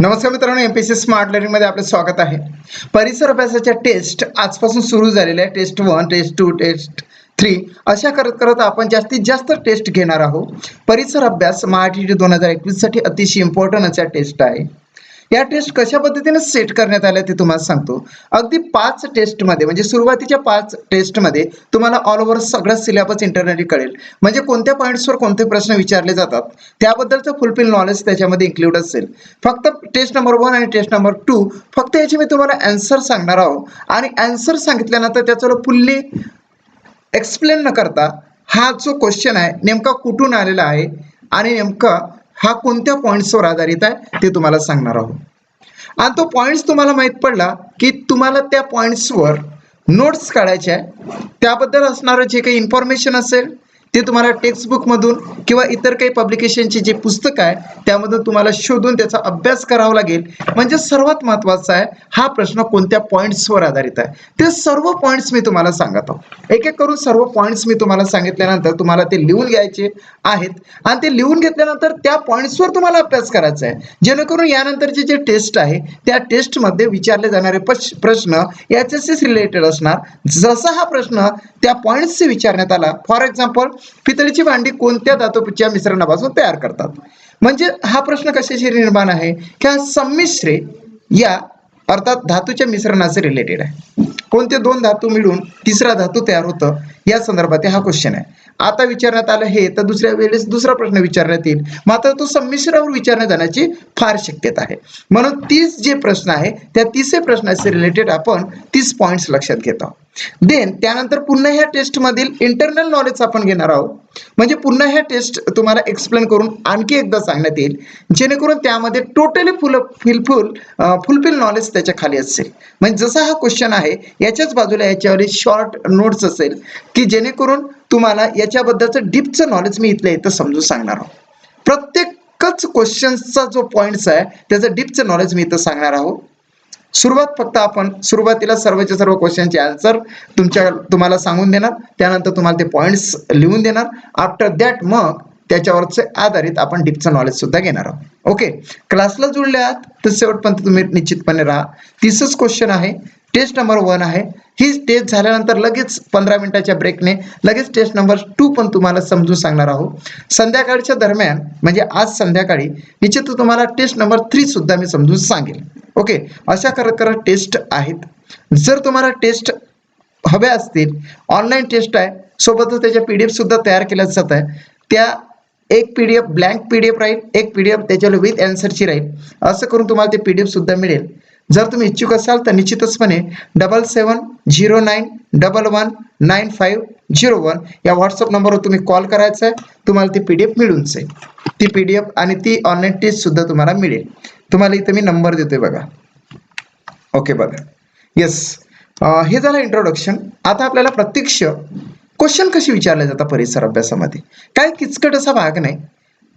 नमस्कार मित्रांनो, MPSC smart learning मध्ये आपले स्वागत आहे. परिसर अभ्यासाच्या टेस्ट आजपासून सुरू झालेल्या आहे. टेस्ट 1, टेस्ट 2, टेस्ट 3 अशा करत करत आपण जास्तीत जास्त टेस्ट घेणार आहोत. परिसर अभ्यास महाटीटी 2021 साठी अतिशय इम्पॉर्टंट अशा टेस्ट आहे. या टेस्ट कशा पद्धतीने सेट करण्यात आल्या ते तुम्हाला सांगतो. अगदी 5 टेस्टमध्ये म्हणजे सुरुवातीच्या 5 टेस्टमध्ये तुम्हाला ऑल ओव्हर सगळा सिलेबस इंटरनली कळेल. म्हणजे कोणत्या पॉईंट्सवर कोणते प्रश्न विचारले जातात त्याबद्दलचं फुलफिल नॉलेज त्याच्यामध्ये इन्क्लूड असेल. फक्त टेस्ट नंबर 1 आणि टेस्ट नंबर 2 फक्त याची मी तुम्हाला आन्सर सांगणार आहोत आणि आन्सर सांगितल्यानंतर त्याचं फुल्ली एक्सप्लेन न करता हा जो क्वेश्चन आहे नेमका कुठून आलेला आहे आणि नेमका हा कोणत्या पॉईंट्सवर आधारित आहे ते तुम्हाला सांगणार आहोत. आणि तो पॉईंट्स तुम्हाला माहित पडला की तुम्हाला त्या पॉईंट्सवर नोट्स काढायचे आहे. त्याबद्दल असणारं जे काही इन्फॉर्मेशन असेल ते तुम्हाला टेक्स्टबुक मधून किंवा इतर काही पब्लिकेशनचे जे पुस्तक आहे त्यामधून तुम्हाला शोधून त्याचा अभ्यास करावा लागेल. म्हणजे सर्वात महत्त्वाचा आहे हा प्रश्न कोणत्या पॉईंट्सवर आधारित आहे ते सर्व पॉईंट्स मी तुम्हाला सांगत आहोत. एक एक करून सर्व पॉईंट्स मी तुम्हाला सांगितल्यानंतर तुम्हाला ते लिहून घ्यायचे आहेत आणि ते लिहून घेतल्यानंतर त्या पॉईंट्सवर तुम्हाला अभ्यास करायचा आहे. जेणेकरून यानंतरचे जे टेस्ट आहे त्या टेस्टमध्ये विचारले जाणारे प्रश्न याच्याशीच रिलेटेड असणार. जसा हा प्रश्न त्या पॉईंट्सशी विचारण्यात आला, फॉर एक्झाम्पल पितळेची भांडी कोणत्या धातूच्या मिश्रणापासून तयार करतात, म्हणजे हा प्रश्न कशाशी निर्माण आहे की संमिश्रे या अर्थात धातूच्या मिश्रणाचे रिलेटेड आहे. कोणते दोन धातू मिळून तिसरा धातू तयार होतं या संदर्भात हा क्वेश्चन आहे. आता विचारण्यात आलं हे तर दुसऱ्या वेळेस दुसरा प्रश्न विचारण्यात येईल, मात्र तो संमिश्रावर विचारण्यात जाण्याची फार शक्यता आहे. म्हणून 30 जे प्रश्न आहे त्या 30 प्रश्नाचे रिलेटेड आपण 30 पॉईंट्स लक्षात घेत आहोत. देन त्यानंतर पुन्हा ह्या टेस्ट मधील इंटरनल नॉलेज आपण घेणार आहोत. म्हणजे पुन्हा ह्या टेस्ट तुम्हाला एक्सप्लेन करून आणखी एकदा सांगण्यात येईल जेणेकरून त्यामध्ये टोटली फुलफिल नॉलेज त्याच्या खाली असेल. म्हणजे जसा हा क्वेश्चन आहे याच्याच बाजूला याच्यावर शॉर्ट नोट्स असेल की जेणेकरून तुम्हाला याच्याबद्दलचं डीपचं नॉलेज मी इथल्या इथं समजून सांगणार आहोत. प्रत्येकच क्वेश्चनचा जो पॉईंट्स आहे त्याचं डीपचं नॉलेज मी इथं सांगणार आहोत. सुरुवात फक्त आपण सुरुवातीला सर्वचे सर्व क्वेश्चनचे आन्सर तुम्हाला सांगून देणार, त्यानंतर तुम्हाला ते पॉईंट्स लिहून देणार. आफ्टर दॅट मग त्याच्यावरचे आधारित आपण डीपचं नॉलेज सुद्धा घेणार आहोत. ओके, क्लासला जुळल्यात तर शेवटपर्यंत तुम्ही निश्चितपणे राहा. 30च क्वेश्चन आहे. टेस्ट नंबर 1 आहे. ही टेस्ट झाल्यानंतर लगेच 15 मिनिटाच्या ब्रेकने लगेच टेस्ट नंबर 2 पण तुम्हाला समजून सांगणार आहोत. संध्याकाळच्या दरम्यान म्हणजे आज संध्याकाळी निश्चित तुम्हाला टेस्ट नंबर 3 सुद्धा मी समजून सांगेल. ओके, अशा करत टेस्ट आहेत. जर तुम्हाला टेस्ट हव्या असतील, ऑनलाईन टेस्ट आहे, सोबतच त्याच्या PDF सुद्धा तयार केल्या जात आहे. त्या एक PDF ब्लँक PDF राहील, एक PDF त्याच्यावर विथ आन्सरची राहील. असं करून तुम्हाला ते PDF सुद्धा मिळेल. जर तुम्ही इच्छुक असाल तर निश्चितचपणे 7709119501 या व्हॉट्सअप नंबरवर तुम्ही कॉल करायचा आहे. तुम्हाला ती PDF मिळून जाईल. ती PDF आणि ती ऑनलाईन टेस्ट सुद्धा तुम्हाला मिळेल. तुम्हाला इथे मी नंबर देतोय बघा. ओके बघा, येस, हे झालं इंट्रोडक्शन. आता आपल्याला प्रत्यक्ष क्वेश्चन कशी विचारले जातात परिसर अभ्यासामध्ये. काय किचकट असा भाग नाही.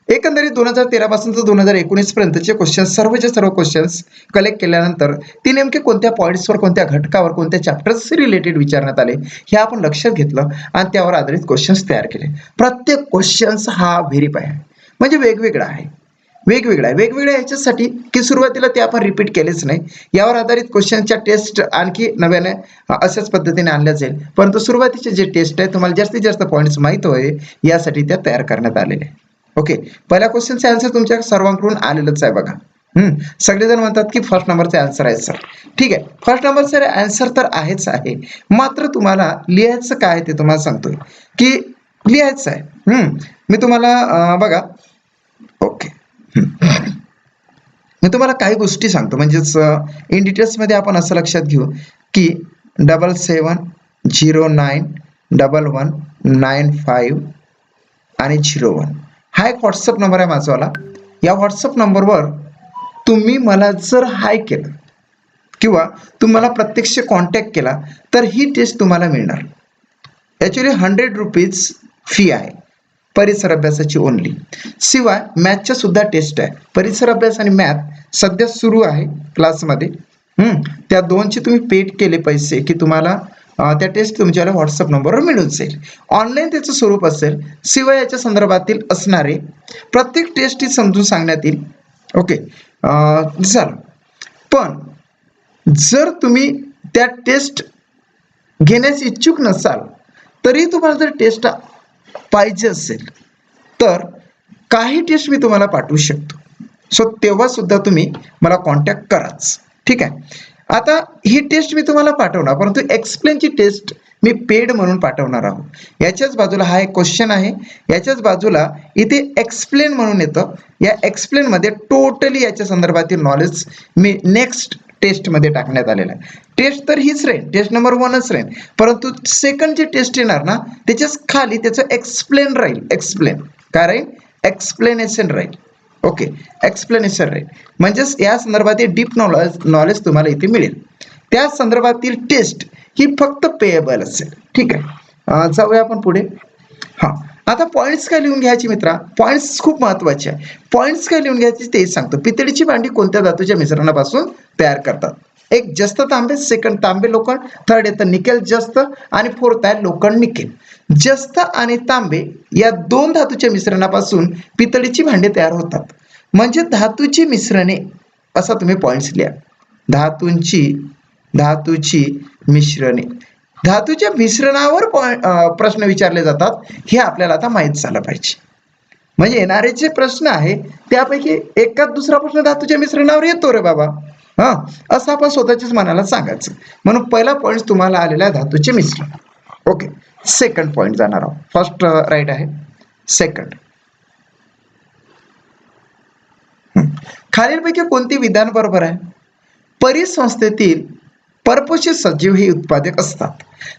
एकंदरीत 2013 पासून तर 2019 पर्यंतचे क्वेश्चन सर्वचे सर्व क्वेश्चन्स कलेक्ट केल्यानंतर ते नेमके कोणत्या पॉईंट्सवर, कोणत्या घटकावर, कोणत्या चॅप्टर्सशी रिलेटेड विचारण्यात आले हे आपण लक्षात घेतलं आणि त्यावर आधारित क्वेश्चन्स तयार केले. प्रत्येक क्वेश्चन्स हा व्हेरीफाय आहे, म्हणजे वेगवेगळा आहे. वेगवेगळ्या याच्यासाठी की सुरुवातीला ते आपण रिपीट केलेच नाही. यावर आधारित क्वेश्चनच्या टेस्ट आणखी नव्याने अशाच पद्धतीने आणल्या जाईल. परंतु सुरुवातीचे जे टेस्ट आहे तुम्हाला जास्तीत जास्त पॉईंट्स माहीत व्हावे यासाठी त्या तयार करण्यात आलेले आहे. ओके, पहिल्या क्वेश्चनचे आन्सर तुमच्या सर्वांकडून आलेलंच आहे बघा. सगळेजण म्हणतात की फर्स्ट नंबरचे आन्सर आहे सर. ठीक आहे, फर्स्ट नंबरचे आन्सर तर आहेच आहे, मात्र तुम्हाला लिहायचं काय ते तुम्हाला सांगतोय की लिहायचं आहे. मी तुम्हाला बघा, ओके, मी तुम्हाला काही गोष्टी सांगतो. म्हणजेच इन डिटेल्समध्ये आपण असं लक्षात घेऊ की 77091195 आणि 01 हा एक व्हॉट्सअप नंबर आहे माझावाला. या व्हॉट्सअप नंबरवर तुम्ही मला जर हाय केलं किंवा तुम्हाला प्रत्यक्ष कॉन्टॅक्ट केला तर ही टेस्ट तुम्हाला मिळणार. ॲक्च्युली 100 रुपीज फी आहे परिसर अभ्यासाची ओनली. शिवाय मॅथच्या सुद्धा टेस्ट आहे. परिसर अभ्यास आणि मॅथ सध्या सुरू आहे क्लासमध्ये. त्या दोनचे तुम्ही पेड केले पैसे की तुम्हाला त्या टेस्ट तुमच्याला व्हॉट्सअप नंबरवर मिळून जाईल. ऑनलाईन त्याचं स्वरूप असेल. शिवाय याच्या संदर्भातील असणारे प्रत्येक टेस्ट ही समजून सांगण्यात येईल. ओके, झालं. पण जर तुम्ही त्या टेस्ट घेण्यास इच्छुक नसाल तरी तुम्हाला जर टेस्ट पाहिजे असेल तर काही टेस्ट मी तुम्हाला पाठवू शकतो. सो तेव्हा सुद्धा तुम्ही मला कॉन्टॅक्ट कराच. ठीक आहे. आता ही टेस्ट मी तुम्हाला पाठवणार, परंतु एक्सप्लेनची टेस्ट मी पेड म्हणून पाठवणार आहोत. याच्याच बाजूला हा एक क्वेश्चन आहे, याच्याच बाजूला इथे एक्सप्लेन म्हणून येतं. या एक्सप्लेन मध्ये टोटली याच्या संदर्भातील नॉलेज मी नेक्स्ट टेस्टमध्ये टाकण्यात आलेलं आहे. टेस्ट तर हीच राहील, टेस्ट नंबर 1च राहील, परंतु सेकंड जे टेस्ट येणार ना त्याच्याच खाली त्याचं एक्सप्लेन राहील. एक्सप्लेन काय राहील? एक्सप्लेनेशन राहील. ओके, एक्सप्लेनेशन राहील. म्हणजेच या संदर्भातील डीप नॉलेज तुम्हाला इथे मिळेल. त्या संदर्भातील टेस्ट ही फक्त पेएबल असेल. ठीक आहे. जाऊया आपण पुढे. हां, आता पॉईंट्स काय लिहून घ्यायची मित्रा? पॉईंट्स खूप महत्त्वाचे आहे. पॉईंट्स काय लिहून घ्यायची तेच सांगतो. पितळीची भांडी कोणत्या धातूच्या मिश्रणापासून तयार करतात? एक जस्त तांबे, सेकंड तांबे लोखंड, थर्ड येतं निकेल जस्त आणि फोर्थ आहे लोखंड निकेल. जस्त आणि तांबे या दोन धातूच्या मिश्रणापासून पितळीची भांडी तयार होतात. म्हणजे धातूची मिश्रणे असा तुम्ही पॉईंट्स लिहा. धातूची मिश्रणे, धातूच्या मिश्रणावर प्रश्न विचारले जातात हे आपल्याला आता माहीत झालं पाहिजे. म्हणजे येणारे जे प्रश्न आहे त्यापैकी एकाच दुसरा प्रश्न धातूच्या मिश्रणावर येतो रे बाबा. असं आपण स्वतःच्याच मनाला सांगायचं. म्हणून पहिला पॉईंट तुम्हाला आलेला आहे धातूचे मिश्रण. ओके, सेकंड पॉईंट जाणार आहोत. फर्स्ट राईट आहे, सेकंड. खालीलपैकी कोणते विधान बरोबर आहे? परिसंस्थेतील परपोषित सजीव हे उत्पादक असतात.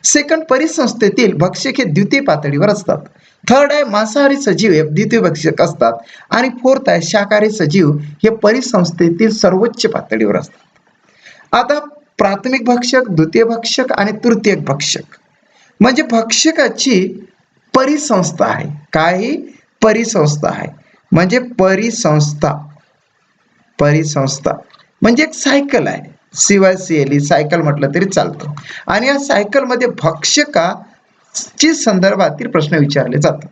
सेकंड, परिसंस्थेतील भक्षक हे द्वितीय पातळीवर असतात. थर्ड आहे मांसाहारी सजीव हे द्वितीय भक्षक असतात. आणि फोर्थ आहे शाकाहारी सजीव हे परिसंस्थेतील सर्वोच्च पातळीवर असतात. आता प्राथमिक भक्षक, द्वितीय भक्षक आणि तृतीय भक्षक म्हणजे भक्षकाची परिसंस्था आहे. काही परिसंस्था आहे म्हणजे परिसंस्था म्हणजे एक सायकल आहे. CYCLE सायकल म्हटलं तरी चालतं. आणि या सायकलमध्ये भक्षकाची संदर्भातील प्रश्न विचारले जातात.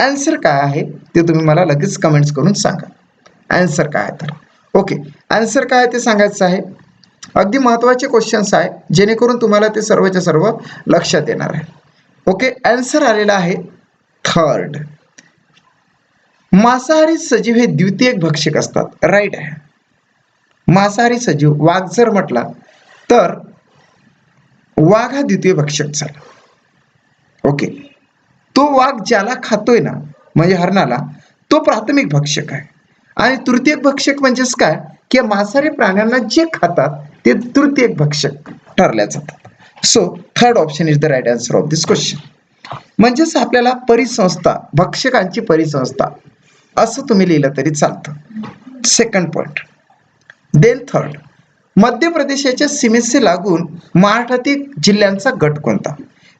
आन्सर काय आहे ते तुम्ही मला लगेच कमेंट्स करून सांगा. आन्सर काय आहे तर ओके, आन्सर काय आहे ते सांगायचं आहे. अगदी महत्त्वाचे क्वेश्चन्स आहे जेणेकरून तुम्हाला ते सर्वच्या सर्व लक्षात येणार आहे. ओके, आन्सर आलेला आहे थर्ड. मांसाहारी सजीव हे द्वितीय भक्षक असतात. राईट आहे. मांसाहारी सजीव, वाघ जर म्हटला तर वाघ हा द्वितीय भक्षक झाला. ओके, तो वाघ ज्याला खातोय ना म्हणजे हरणाला, तो प्राथमिक भक्षक आहे. आणि तृतीय भक्षक म्हणजेच काय की मांसाहारी प्राण्यांना जे खातात ते तृतीय भक्षक ठरल्या जातात. So third option is the right answer of this question. म्हणजेच आपल्याला परिसंस्था, भक्षकांची परिसंस्था असं तुम्ही लिहिलं तरी चालतं. Second point. देन थर्ड, मध्य प्रदेशाच्या सीमेशी लागून महाराष्ट्रातील जिल्ह्यांचा गट कोणता?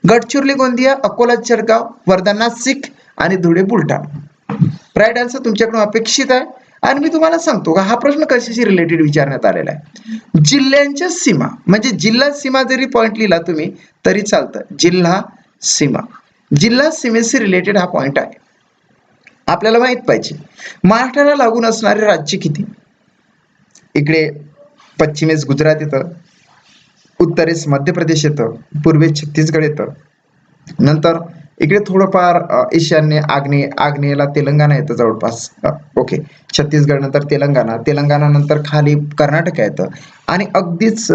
गडचिरोली, गोंदिया, अकोला, जळगाव, वर्धा, नाशिक आणि धुळे, बुलढाणा. राईट आन्सर तुमच्याकडून अपेक्षित आहे. आणि मी तुम्हाला सांगतो का हा प्रश्न कशाशी रिलेटेड विचारण्यात आलेला आहे? जिल्ह्यांच्या सीमा म्हणजे जिल्हा सीमा जरी पॉईंट लिहिला तुम्ही तरी चालतं. जिल्हा सीमेशी रिलेटेड हा पॉईंट आहे. आपल्याला माहित पाहिजे महाराष्ट्राला लागून असणारे राज्य किती? इकडे पश्चिमेस गुजरात येतं, उत्तरेस मध्य प्रदेश येतं, पूर्वेस छत्तीसगड येतं, नंतर इकडे थोडंफार ईशान्य आग्नेयला तेलंगणा येतं जवळपास. ओके, छत्तीसगड नंतर तेलंगणा नंतर खाली कर्नाटक येतं आणि अगदीच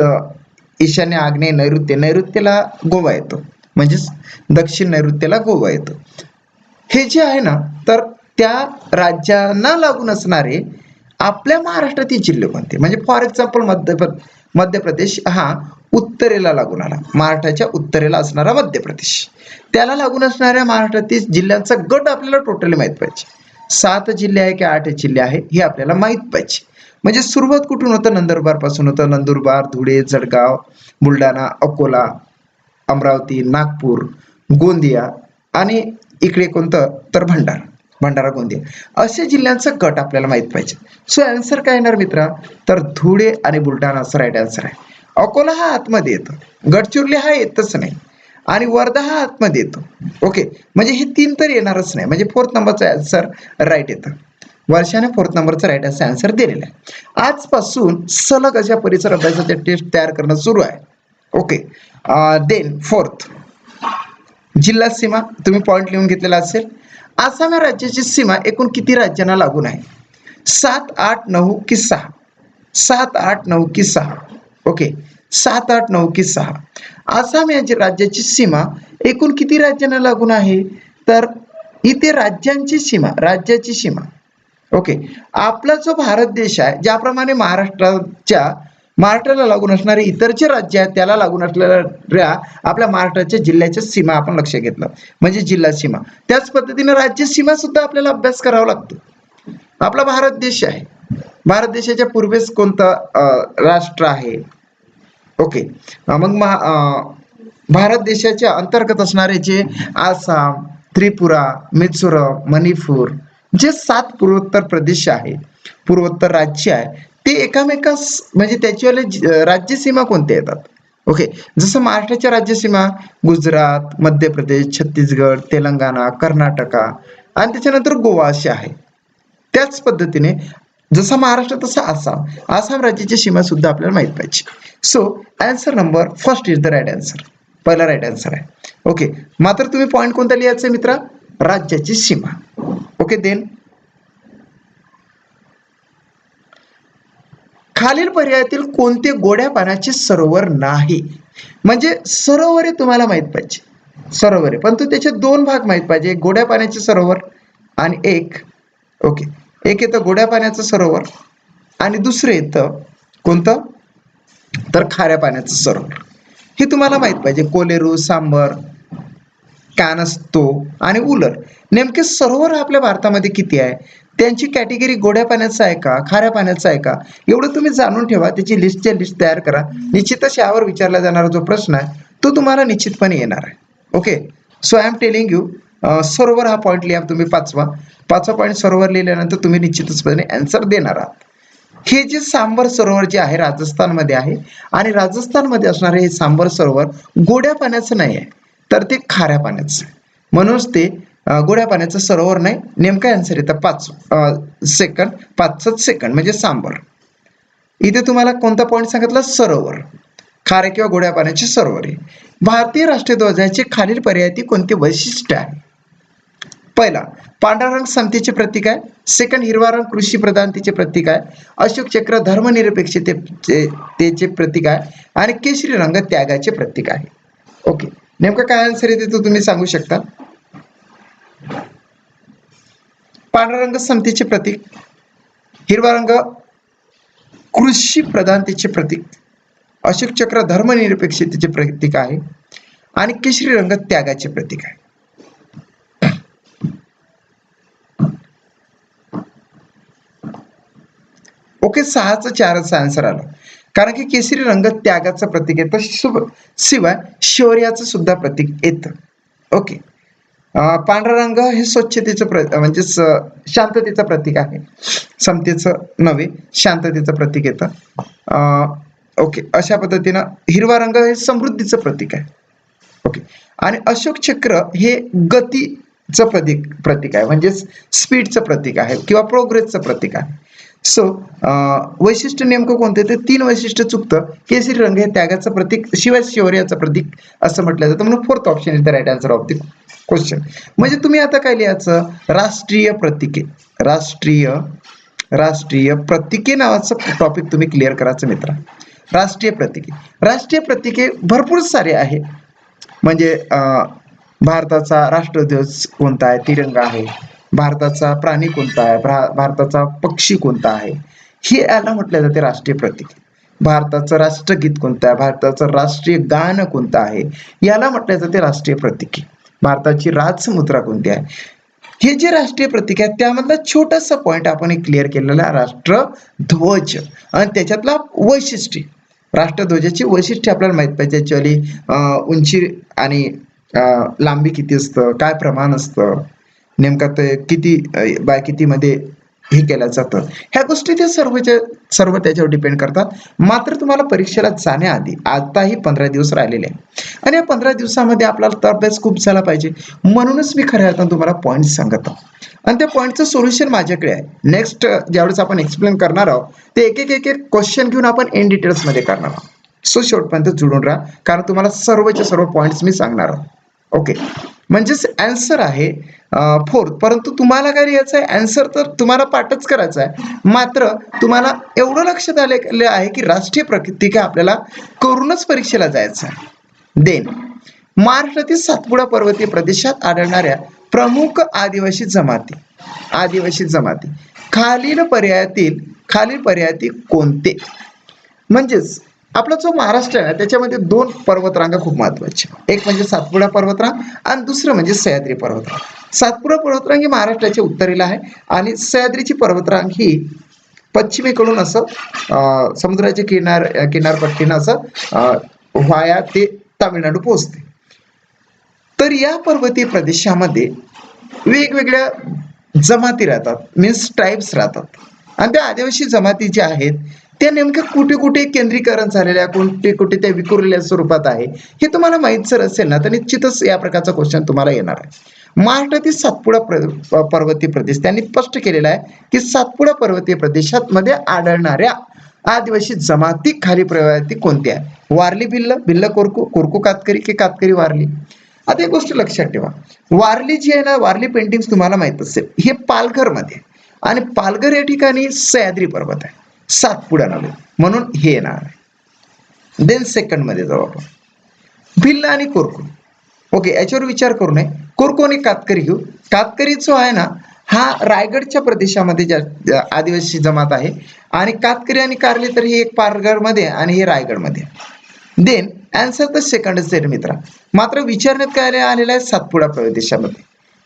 ईशान्य आग्नेय नैऋत्येला गोवा येतो. म्हणजेच दक्षिण नैऋत्येला गोवा येतो. हे जे आहे ना तर त्या राज्यांना लागून असणारे आपल्या महाराष्ट्रातील जिल्हे कोणते? म्हणजे फॉर एक्झाम्पल मध्य प्रदेश हा उत्तरेला लागून आला. महाराष्ट्राच्या उत्तरेला असणारा मध्य प्रदेश, त्याला लागून असणाऱ्या महाराष्ट्रातील जिल्ह्यांचा गट आपल्याला टोटली माहित पाहिजे. 7 जिल्हे आहे की 8 जिल्हे आहे हे आपल्याला माहित पाहिजे. म्हणजे सुरुवात कुठून होतं? नंदुरबार पासून होतं. नंदुरबार, धुळे, जळगाव, बुलढाणा, अकोला, अमरावती, नागपूर, गोंदिया आणि इकडे कोणतं तर भंडारा, गोंदिया असे जिल्ह्यांचा गट आपल्याला माहित पाहिजे. सो आन्सर काय येणार मित्रा? तर धुळे आणि बुलढाणा असं राईट आन्सर आहे. अकोला हा आतमध्ये येतो, गडचिरोली हा येतच नाही आणि वर्धा हा आतमध्ये येतो. ओके, म्हणजे हे 3 तर येणारच नाही. म्हणजे 4th नंबरचा आन्सर राईट येतं. वर्षाने 4th नंबरचा राईट असा आन्सर दिलेला आहे. आजपासून सलग अशा परिसर अभ्यासाच्या टेस्ट तयार करणं सुरू आहे. ओके, देन 4th जिल्हा सीमा तुम्ही पॉईंट लिहून घेतलेला असेल. आसाम या राज्याची सीमा एकूण किती राज्यांना लागून आहे? 7, 8, 9 की 6? 7, 8, 9 की 6? ओके, 7, 8, 9 की 6? आसाम या राज्याची सीमा एकूण किती राज्यांना लागून आहे? तर इथे राज्यांची सीमा. ओके, आपला जो भारत देश आहे, ज्याप्रमाणे महाराष्ट्राला लागून असणारे इतर जे राज्य आहेत त्याला लागून असलेल्या आपल्या महाराष्ट्राच्या जिल्ह्याच्या सीमा आपण लक्ष घेतलं म्हणजे जिल्हा सीमा. त्याच पद्धतीने राज्य सीमा सुद्धा आपल्याला अभ्यास करावा लागतो. आपला भारत देश आहे, भारत देशाच्या पूर्वेस कोणतं राष्ट्र आहे? ओके, मग भारत देशाच्या अंतर्गत असणारे जे आसाम, त्रिपुरा, मिझोरम, मणिपूर जे 7 पूर्वोत्तर प्रदेश आहे, पूर्वोत्तर राज्य आहे, ते एकामेकास म्हणजे त्याच्यावाले राज्य सीमा कोणते येतात? ओके, जसं महाराष्ट्राच्या राज्य सीमा गुजरात, मध्य प्रदेश, छत्तीसगड, तेलंगणा, कर्नाटका आणि त्याच्यानंतर गोवा अशी आहे. त्याच पद्धतीने जसा महाराष्ट्र तसा आसाम राज्याची सीमा सुद्धा आपल्याला माहित पाहिजे. So answer number first is the right answer, पहिला राईट आन्सर आहे. ओके, मात्र तुम्ही पॉईंट कोणता लिहायचं मित्रा? राज्याची सीमा. ओके, देन खालील पर्यायातील कोणते गोड्या पाण्याचे सरोवर नाही? म्हणजे सरोवरे तुम्हाला माहित पाहिजे, सरोवरे, परंतु त्याचे 2 भाग माहित पाहिजे, एक गोड्या पाण्याचे सरोवर आणि एक येतं गोड्या पाण्याचं सरोवर आणि दुसरं येतं कोणतं? तर खाऱ्या पाण्याचं सरोवर. हे तुम्हाला माहित पाहिजे. कोलेरू, सांबर, कानस्तो आणि उलर नेमके सरोवर आपल्या भारतामध्ये किती आहे? त्यांची कॅटेगरी गोड्या पाण्याचं आहे का, खाऱ्या पाण्याचं आहे का, एवढं तुम्ही जाणून ठेवा. त्याची लिस्ट तयार करा. निश्चितच यावर विचारला जाणारा जो प्रश्न आहे तो तुम्हाला निश्चितपणे येणार आहे. Okay, so I am telling you, सरोवर हा पॉईंट लिहा तुम्ही पाचवा पॉईंट सरोवर लिहिल्यानंतर तुम्ही निश्चितपणे आन्सर देणार आहात. हे जे सांबर सरोवर जे आहे राजस्थानमध्ये आहे आणि राजस्थानमध्ये असणारे हे सांबर सरोवर गोड्या पाण्याचं नाही आहे, तर ते खाऱ्या पाण्याचं आहे. म्हणूनच ते गोड्या पाण्याचं सरोवर नाही. नेमका आन्सर येतं 5च सेकंड म्हणजे सांबर. इथे तुम्हाला कोणता पॉईंट सांगितला? सरोवर, खाऱ्या किंवा गोड्या पाण्याचे सरोवर आहे. भारतीय राष्ट्रीय ध्वजाचे खालील पर्यायातील कोणते वैशिष्ट्य आहे? पहिला, पांढरा रंग समतेचे प्रतीक आहे. सेकंड, हिरवा रंग कृषी प्रधानतेचे प्रतीक आहे. अशोक चक्र धर्मनिरपेक्षतेचे प्रतीक आहे आणि केशरी रंग त्यागाचे प्रतीक आहे. ओके, नेमकं काय आन्सर येते तो तुम्ही सांगू शकता? पांढरा रंग समतेचे प्रतीक, हिरवा रंग कृषी प्रधानतेचे प्रतीक, अशोक चक्र धर्मनिरपेक्षतेचे प्रतीक आहे आणि केशरी रंग त्यागाचे प्रतीक आहे. ओके, 6चं 4चं आन्सर आलं, कारण की केशरी रंग त्यागाचं प्रतीक येतं, शिवाय शौर्याचं सुद्धा प्रतीक येतं. ओके, पांढरा रंग हे स्वच्छतेचं म्हणजे शांततेचं प्रतीक आहे, समतेचं नव्हे, शांततेचं प्रतीक येतं. ओके, अशा पद्धतीनं हिरवा रंग हे समृद्धीचं प्रतीक आहे. ओके, आणि अशोक चक्र हे गतीचं प्रतीक आहे, म्हणजेच स्पीडचं प्रतीक आहे किंवा प्रोग्रेसचं प्रतीक आहे. सो वैशिष्ट्य नेमकं कोणतं? ते 3 वैशिष्ट्य चुकतं. केशरी रंग हे त्यागाचं प्रतीक, शिवाय शौर्याचं प्रतीक असं म्हटलं जातं. म्हणून 4th option is the right answer of the question. म्हणजे तुम्ही आता काय लिहायचं? राष्ट्रीय प्रतीके नावाचं टॉपिक तुम्ही क्लिअर करायचं मित्रा. राष्ट्रीय प्रतीके भरपूर सारे आहे. म्हणजे भारताचा राष्ट्रध्वज कोणता आहे? तिरंगा आहे. भारताचा प्राणी कोणता आहे? भारताचा पक्षी कोणता आहे? हे याला म्हटलं जाते राष्ट्रीय प्रतीक. भारताचं राष्ट्रगीत कोणतं आहे? भारताचं राष्ट्रीय गाणं कोणतं आहे? याला म्हटलं जाते राष्ट्रीय प्रतीके. भारताची राजमुद्रा कोणती आहे? हे जे राष्ट्रीय प्रतीक आहे त्यामधला छोटासा पॉईंट आपण क्लिअर केलेला राष्ट्रध्वज आणि त्याच्यातला वैशिष्ट्य. राष्ट्रध्वजाची वैशिष्ट्य आपल्याला माहित पाहिजे. ॲक्च्युअली उंची आणि लांबी किती असतं, काय प्रमाण असतं, नेमका ते किती मध्ये हे केलं जातं, ह्या गोष्टी ते सर्व त्याच्यावर डिपेंड करतात. मात्र तुम्हाला परीक्षेला जाण्याआधी आताही 15 दिवस राहिलेले आहे आणि या 15 दिवसामध्ये आपल्याला तर अभ्यास खूप झाला पाहिजे. म्हणूनच मी खऱ्या अर्थाने तुम्हाला पॉईंट सांगत आहोत. आणि त्या पॉईंटचं सोल्युशन माझ्याकडे आहे. नेक्स्ट ज्यावेळेस आपण एक्सप्लेन करणार आहोत ते एक एक क्वेश्चन घेऊन आपण इन डिटेल्समध्ये करणार आहोत. सो शेवटपर्यंत जुळून राहा, कारण तुम्हाला सर्वचे सर्व पॉईंट्स मी सांगणार आहोत. ओके, म्हणजेच अँसर आहे 4th, परंतु तुम्हाला काय लिहायचं आहे अँसर तर तुम्हाला पाठच करायचा आहे, मात्र तुम्हाला एवढं लक्षात आलेलं आहे की राष्ट्रीय प्रतीके आपल्याला करूनच परीक्षेला जायचं आहे. देन महाराष्ट्रातील सातपुडा पर्वतीय प्रदेशात आढळणाऱ्या प्रमुख आदिवासी जमाती खालील पर्यायातील कोणते? म्हणजेच आपला जो महाराष्ट्र आहे त्याच्यामध्ये 2 पर्वतरांगा खूप महत्वाच्या, एक म्हणजे सातपुडा पर्वतरांग आणि दुसरं म्हणजे सह्याद्री पर्वतरांग. सातपुडा पर्वतरांग ही महाराष्ट्राच्या उत्तरेला आहे आणि सह्याद्रीची पर्वतरांग ही पश्चिमेकडून असं समुद्राच्या किनारपट्टीनं असं वाया ते तामिळनाडू पोहोचते. तर या पर्वतीय प्रदेशामध्ये वेगवेगळ्या जमाती राहतात, मीन्स ट्राईब्स राहतात, आणि त्या आदिवासी जमाती ज्या आहेत त्या नेमक्या कुठे कुठे केंद्रीकरण झालेल्या, कुठे कुठे त्या विखुरलेल्या स्वरूपात आहे हे तुम्हाला माहित जर असेल ना तर निश्चितच या प्रकारचा क्वेश्चन तुम्हाला येणार आहे. महाराष्ट्रातील सातपुडा पर्वतीय प्रदेश त्यांनी स्पष्ट केलेला आहे की सातपुडा पर्वतीय प्रदेशात मध्ये आढळणाऱ्या आदिवासी जमाती खाली पर्यायातील कोणत्या आहे? वारली भिल्ल, भिल्ल कोरकू, कोरकू कातकरी की कातकरी वारली. आता एक गोष्ट लक्षात ठेवा, वारली जी आहे ना, वारली पेंटिंग तुम्हाला माहित असेल हे पालघर मध्ये, आणि पालघर या ठिकाणी सह्याद्री पर्वत आहे, सातपुडा नव्हे, म्हणून हे येणार आहे. देन सेकंड मध्ये जाऊ आपण, भिल्ल आणि कोरकू. ओके, याच्यावर विचार करू नये. कोरकू आणि कातकरी घेऊ. कातकरी जो आहे ना हा रायगडच्या प्रदेशामध्ये आदिवासी जमात आहे, आणि कातकरी आणि कारली तर हे एक पालघरमध्ये आणि हे रायगडमध्ये. देन आन्सर तर सेकंडच आहे मित्रा, मात्र विचारण्यात काय आलेला आहे सातपुडा प्रदेशामध्ये.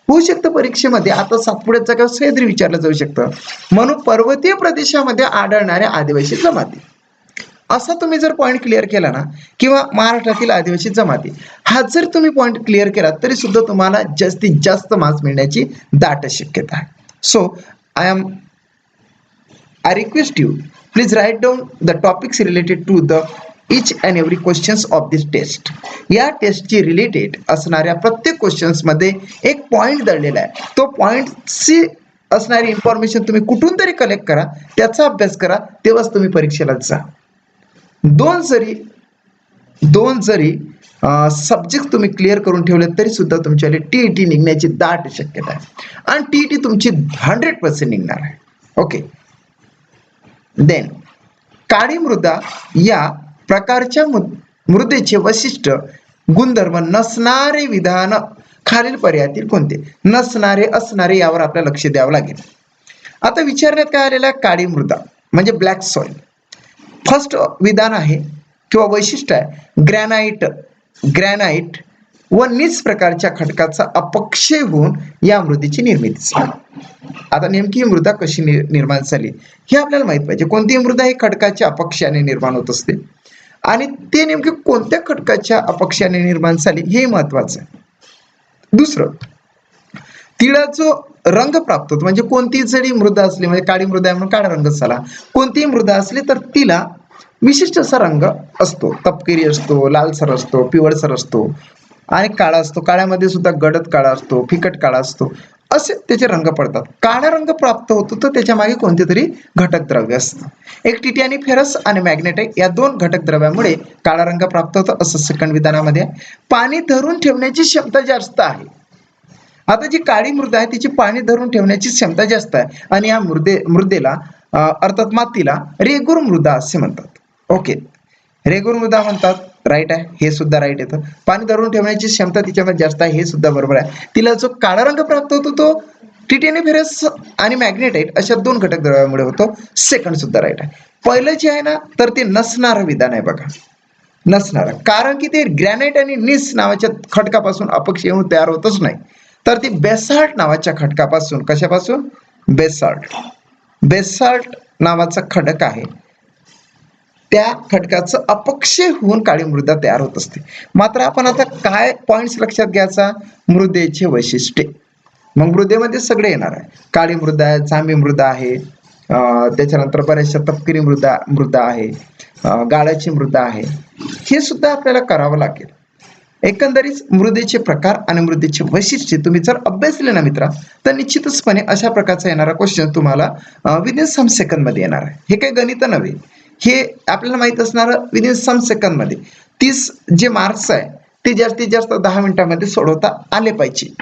होऊ शकतं परीक्षेमध्ये आता सातपुड्याचा किंवा सह्याद्री विचारलं जाऊ शकतं, म्हणून पर्वतीय प्रदेशामध्ये आढळणाऱ्या आदिवासी जमाती असा तुम्ही जर पॉईंट क्लिअर केला ना, किंवा महाराष्ट्रातील आदिवासी जमाती हा जर तुम्ही पॉईंट क्लिअर केला तरी सुद्धा तुम्हाला जास्तीत जास्त मार्क्स मिळण्याची दाट शक्यता आहे. So I request you, please write down the topics related to the each and every questions of this test. या टेस्टची रिलेटेड असणाऱ्या प्रत्येक क्वेश्चन्स मध्ये एक पॉइंट दडलेला आहे, तो पॉइंटची असणारी इन्फॉर्मेशन तुम्ही कुठून तरी कलेक्ट करा, त्याचा अभ्यास करा, तेव्हाच तुम्ही परीक्षेला जा. दोन जरी सब्जेक्ट तुम्ही क्लिअर करून ठेवले तरी सुद्धा तुमच्याकडे टीईटी निघण्याची दाट शक्यता आहे, आणि टीईटी तुमची 100% निघणार आहे. ओके, देन काळी मृदा या प्रकारच्या मृदेचे वैशिष्ट्य गुणधर्म नसणारे विधान खालील पर्यायातील कोणते? नसणारे, असणारे यावर आपल्याला लक्ष द्यावं लागेल. आता विचारण्यात काय आलेला आहे, काळी मृदा म्हणजे ब्लॅक सॉइल. फर्स्ट विधान आहे किंवा वैशिष्ट्य आहे ग्रॅनाइट व नीच प्रकारच्या खडकाचा अपक्षय होऊन या मृदेची निर्मिती झाली. आता नेमकी ही मृदा कशी निर्माण झाली हे आपल्याला माहित पाहिजे. कोणतीही मृदा ही खडकाच्या अपक्षयाने निर्माण होत असते, आणि ते नेमके कोणत्या खडकाच्या अपक्षयाने निर्माण झाली हे महत्वाचं आहे. दुसरं, तिळा जो रंग प्राप्त होतो, म्हणजे कोणती जरी मृदा असली, म्हणजे काळी मृदा म्हणून काळा रंग झाला, कोणतीही मृदा असली तर तिला विशिष्ट असा रंग असतो, तपकिरी असतो, लालसर असतो, पिवळसर असतो आणि काळा असतो. काळ्यामध्ये सुद्धा गडद काळा असतो, फिकट काळा असतो, असे त्याचे रंग पडतात. काळा रंग प्राप्त होतो तर त्याच्या मागे कोणते तरी घटक द्रव्य असतं. एक टिटॅनियम फेरस आणि मॅग्नेटाइट या 2 घटक द्रव्यामुळे काळा रंग प्राप्त होतो, असं सेकंड विधानामध्ये. पाणी धरून ठेवण्याची क्षमता जास्त आहे. आता जी काळी मृदा आहे तिची पाणी धरून ठेवण्याची क्षमता जास्त आहे, आणि या मृदेला अर्थात मातीला रेगूर मृदा असे म्हणतात. ओके, रेगूर मृदा म्हणतात, राईट आहे, हे सुद्धा राईट येतं. पाणी धरून ठेवण्याची क्षमता तिच्यामध्ये जास्त आहे, हे सुद्धा बरोबर आहे. तिला जो काळा रंग प्राप्त होतो तो टिटॅनियम फेरस आणि मॅग्नेटाइट अशा 2 घटक द्रव्यामुळे होतो, सेकंड सुद्धा राईट आहे. पहिलं जे आहे ना तर ते नसणारं विधान आहे बघा, नसणारं, कारण की ते ग्रॅनाइट आणि नीस नावाच्या खडकापासून अपक्षय होऊन तयार होतच नाही, तर ती बेसाल्ट नावाच्या खडकापासून, कशापासून? बेसाल्ट नावाचा खडक आहे, त्या खडकाचं अपक्षय होऊन काळी मृदा तयार होत असते. मात्र आपण आता काय पॉइंट्स लक्षात घ्यायचा, मृदेचे वैशिष्ट्ये. मग मृदेमध्ये सगळे येणार आहे, काळी मृदा आहे, जांभी मृदा आहे, त्याच्यानंतर बऱ्याचशा तपकिरी मृदा आहे, गाळाची मृदा आहे, हे सुद्धा आपल्याला करावं लागेल. एकंदरीत मृदेचे प्रकार आणि मृदेचे वैशिष्ट्ये तुम्ही जर अभ्यासले ना मित्रा, तर निश्चितचपणे अशा प्रकारचा येणारा क्वेश्चन तुम्हाला विदिन सम सेकंद मध्ये येणार आहे. हे काही गणित नव्हे, हे आपल्याला माहित असणारं विदिन सम सेकंद मध्ये 30 जे मार्क्स आहे ते जास्तीत जास्त 10 मिनिटांमध्ये सोडवता आले पाहिजे.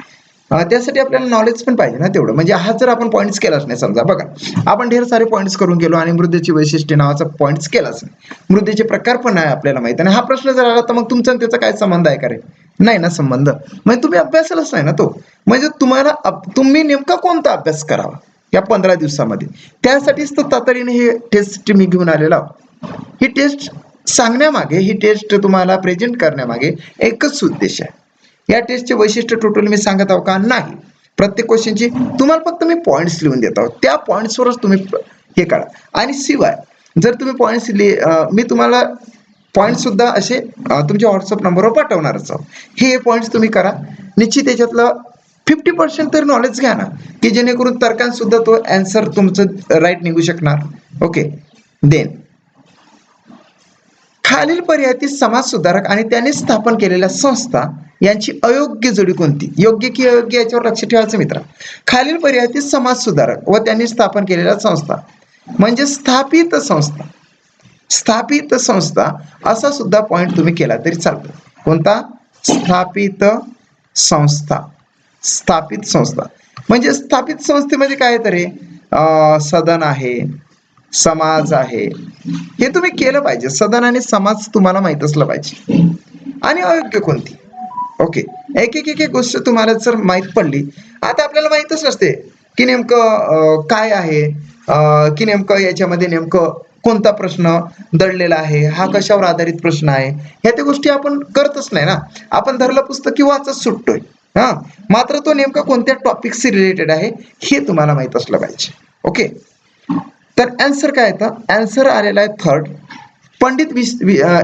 त्यासाठी आपल्याला नॉलेज पण पाहिजे ना तेवढं. म्हणजे हा जर आपण पॉईंट्स केलाच नाही, समजा बघा आपण ढेर सारे पॉईंट्स करून गेलो आणि मृदेची वैशिष्ट्ये नावाचा पॉईंट्स केलाच नाही, मृदेचे प्रकार पण नाही आपल्याला माहिती, आणि हा प्रश्न जर आला तर मग तुमचा आणि त्याचा काय संबंध आहे का रे? नाही ना संबंध. म्हणजे तुम्ही अभ्यासालाच नाही ना तो. म्हणजे तुम्हाला तुम्ही नेमका कोणता अभ्यास करावा या 15 दिवसामध्ये, त्यासाठीच तर तातडीने हे टेस्ट मी घेऊन आलेलो आहोत. ही टेस्ट सांगण्यामागे, ही टेस्ट तुम्हाला प्रेझेंट करण्यामागे एकच उद्देश आहे. या टेस्टचे वैशिष्ट्य टोटल मी सांगत आहो का? नाही. प्रत्येक क्वेश्चनची तुम्हाला फक्त मी पॉईंट्स लिहून देत आहोत, त्या पॉईंट्सवरच तुम्ही हे करा. आणि शिवाय जर तुम्ही पॉईंट्स मी तुम्हाला पॉईंट सुद्धा असे तुमच्या व्हॉट्सअप नंबरवर पाठवणारच आहोत. हे पॉईंट्स तुम्ही करा. निश्चित याच्यातलं 50% तर नॉलेज घ्या ना, की जेणेकरून तर्कांत सुद्धा तो आन्सर तुमचं राईट निघू शकणार. ओके. देन खालील पर्यायातील समाज सुधारक आणि त्याने स्थापन केलेल्या संस्था यांची अयोग्य जोडी कोणती? योग्य की अयोग्य याच्यावर लक्ष ठेवायचं मित्र. खालील पर्यायातील समाज सुधारक व त्यांनी स्थापन केलेल्या संस्था म्हणजे स्थापित संस्था. स्थापित संस्था असा सुद्धा पॉइंट तुम्ही केला तरी चालतो. कोणता? स्थापित संस्था. स्थापित संस्था म्हणजे स्थापित संस्थेमध्ये काय तरी सदन आहे, समाज आहे, हे तुम्ही केलं पाहिजे. सदन आणि समाज तुम्हाला माहित असलं पाहिजे. आणि अयोग्य कोणती? ओके. एक एक एक गोष्ट तुम्हाला जर माहित पडली, आता आपल्याला माहितच नसते की नेमकं काय आहे, की नेमकं याच्यामध्ये नेमकं कोणता प्रश्न दडलेला आहे, हा कशावर आधारित प्रश्न आहे, ह्या त्या गोष्टी आपण करतच नाही ना. आपण धरलं पुस्तक की वाचत सुटतोय. हा, मात्र तो नेमका कोणत्या टॉपिकशी रिलेटेड आहे हे तुम्हाला माहित असलं पाहिजे. ओके. तर आन्सर काय येतं? आन्सर आलेला आहे थर्ड, पंडित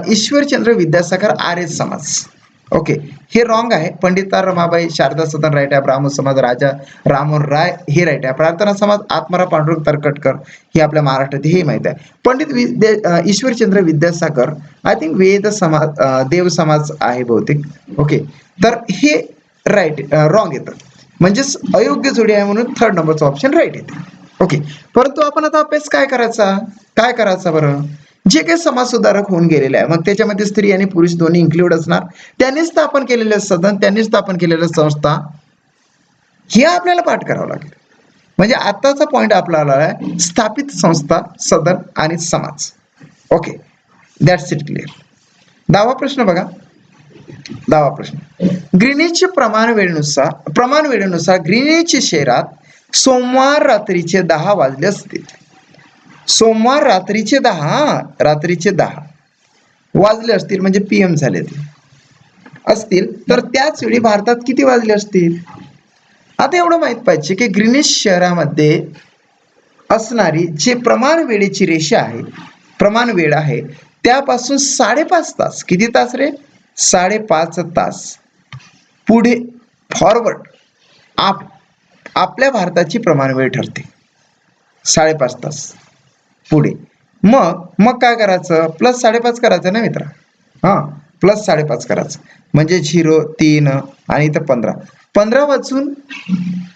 ईश्वरचंद्र विद्यासागर आर्य समाज. ओके. हे रॉंग आहे. पंडिता रमाबाई, शारदा सदन राईट आहे. ब्राह्मण समाज राजा रामोहन राय हे राईट आहे. प्रार्थना समाज आत्माराम पांडुरंग तरकटकर हे आपल्या महाराष्ट्रात हे माहित आहे. पंडित ईश्वरचंद्र विद्यासागर आय थिंक वेद समाज देव समाज आहे बहुतेक. ओके. तर हे राईट रॉंग येतं, म्हणजेच अयोग्य जोडी आहे म्हणून थर्ड नंबरचा ऑप्शन राईट येते. ओके. परंतु आपण आता अभ्यास काय करायचा बरं? जे काही समाज सुधारक होऊन गेलेले आहे, मग त्याच्यामध्ये स्त्री आणि पुरुष दोन्ही इन्क्लूड असणार. त्यांनी स्थापन केलेले सदन, त्यांनी स्थापन केलेल्या संस्था, हे आपल्याला पाठ करावं लागेल. म्हणजे आताचा पॉइंट आपल्याला आहे स्थापित संस्था, सदन आणि समाज. ओके. That's it. क्लिअर. 10वा प्रश्न बघा. 10वा प्रश्न. ग्रीनिच प्रमाण वेळेनुसार ग्रीनिच शहरात सोमवार रात्रीचे 10 वाजले असतील. सोमवार रात्रीचे 10 वाजले असतील म्हणजे PM झाले असतील, तर त्याच वेळी भारतात किती वाजले असतील? आता एवढं माहित पाहिजे की ग्रीनिच शहरामध्ये असणारी जे प्रमाण वेळेची रेषा आहे, प्रमाण वेळ आहे, त्यापासून 5.5 तास, किती तास रे? 5.5 तास पुढे फॉरवर्ड आपल्या भारताची प्रमाण वेळ ठरते. 5.5 तास पुढे. मग काय करायचं? प्लस 5.5 करायचं ना मित्रा. हा, प्लस 5.5 करायचं म्हणजे 0, 3 आणि इथं 15. 15 वाजून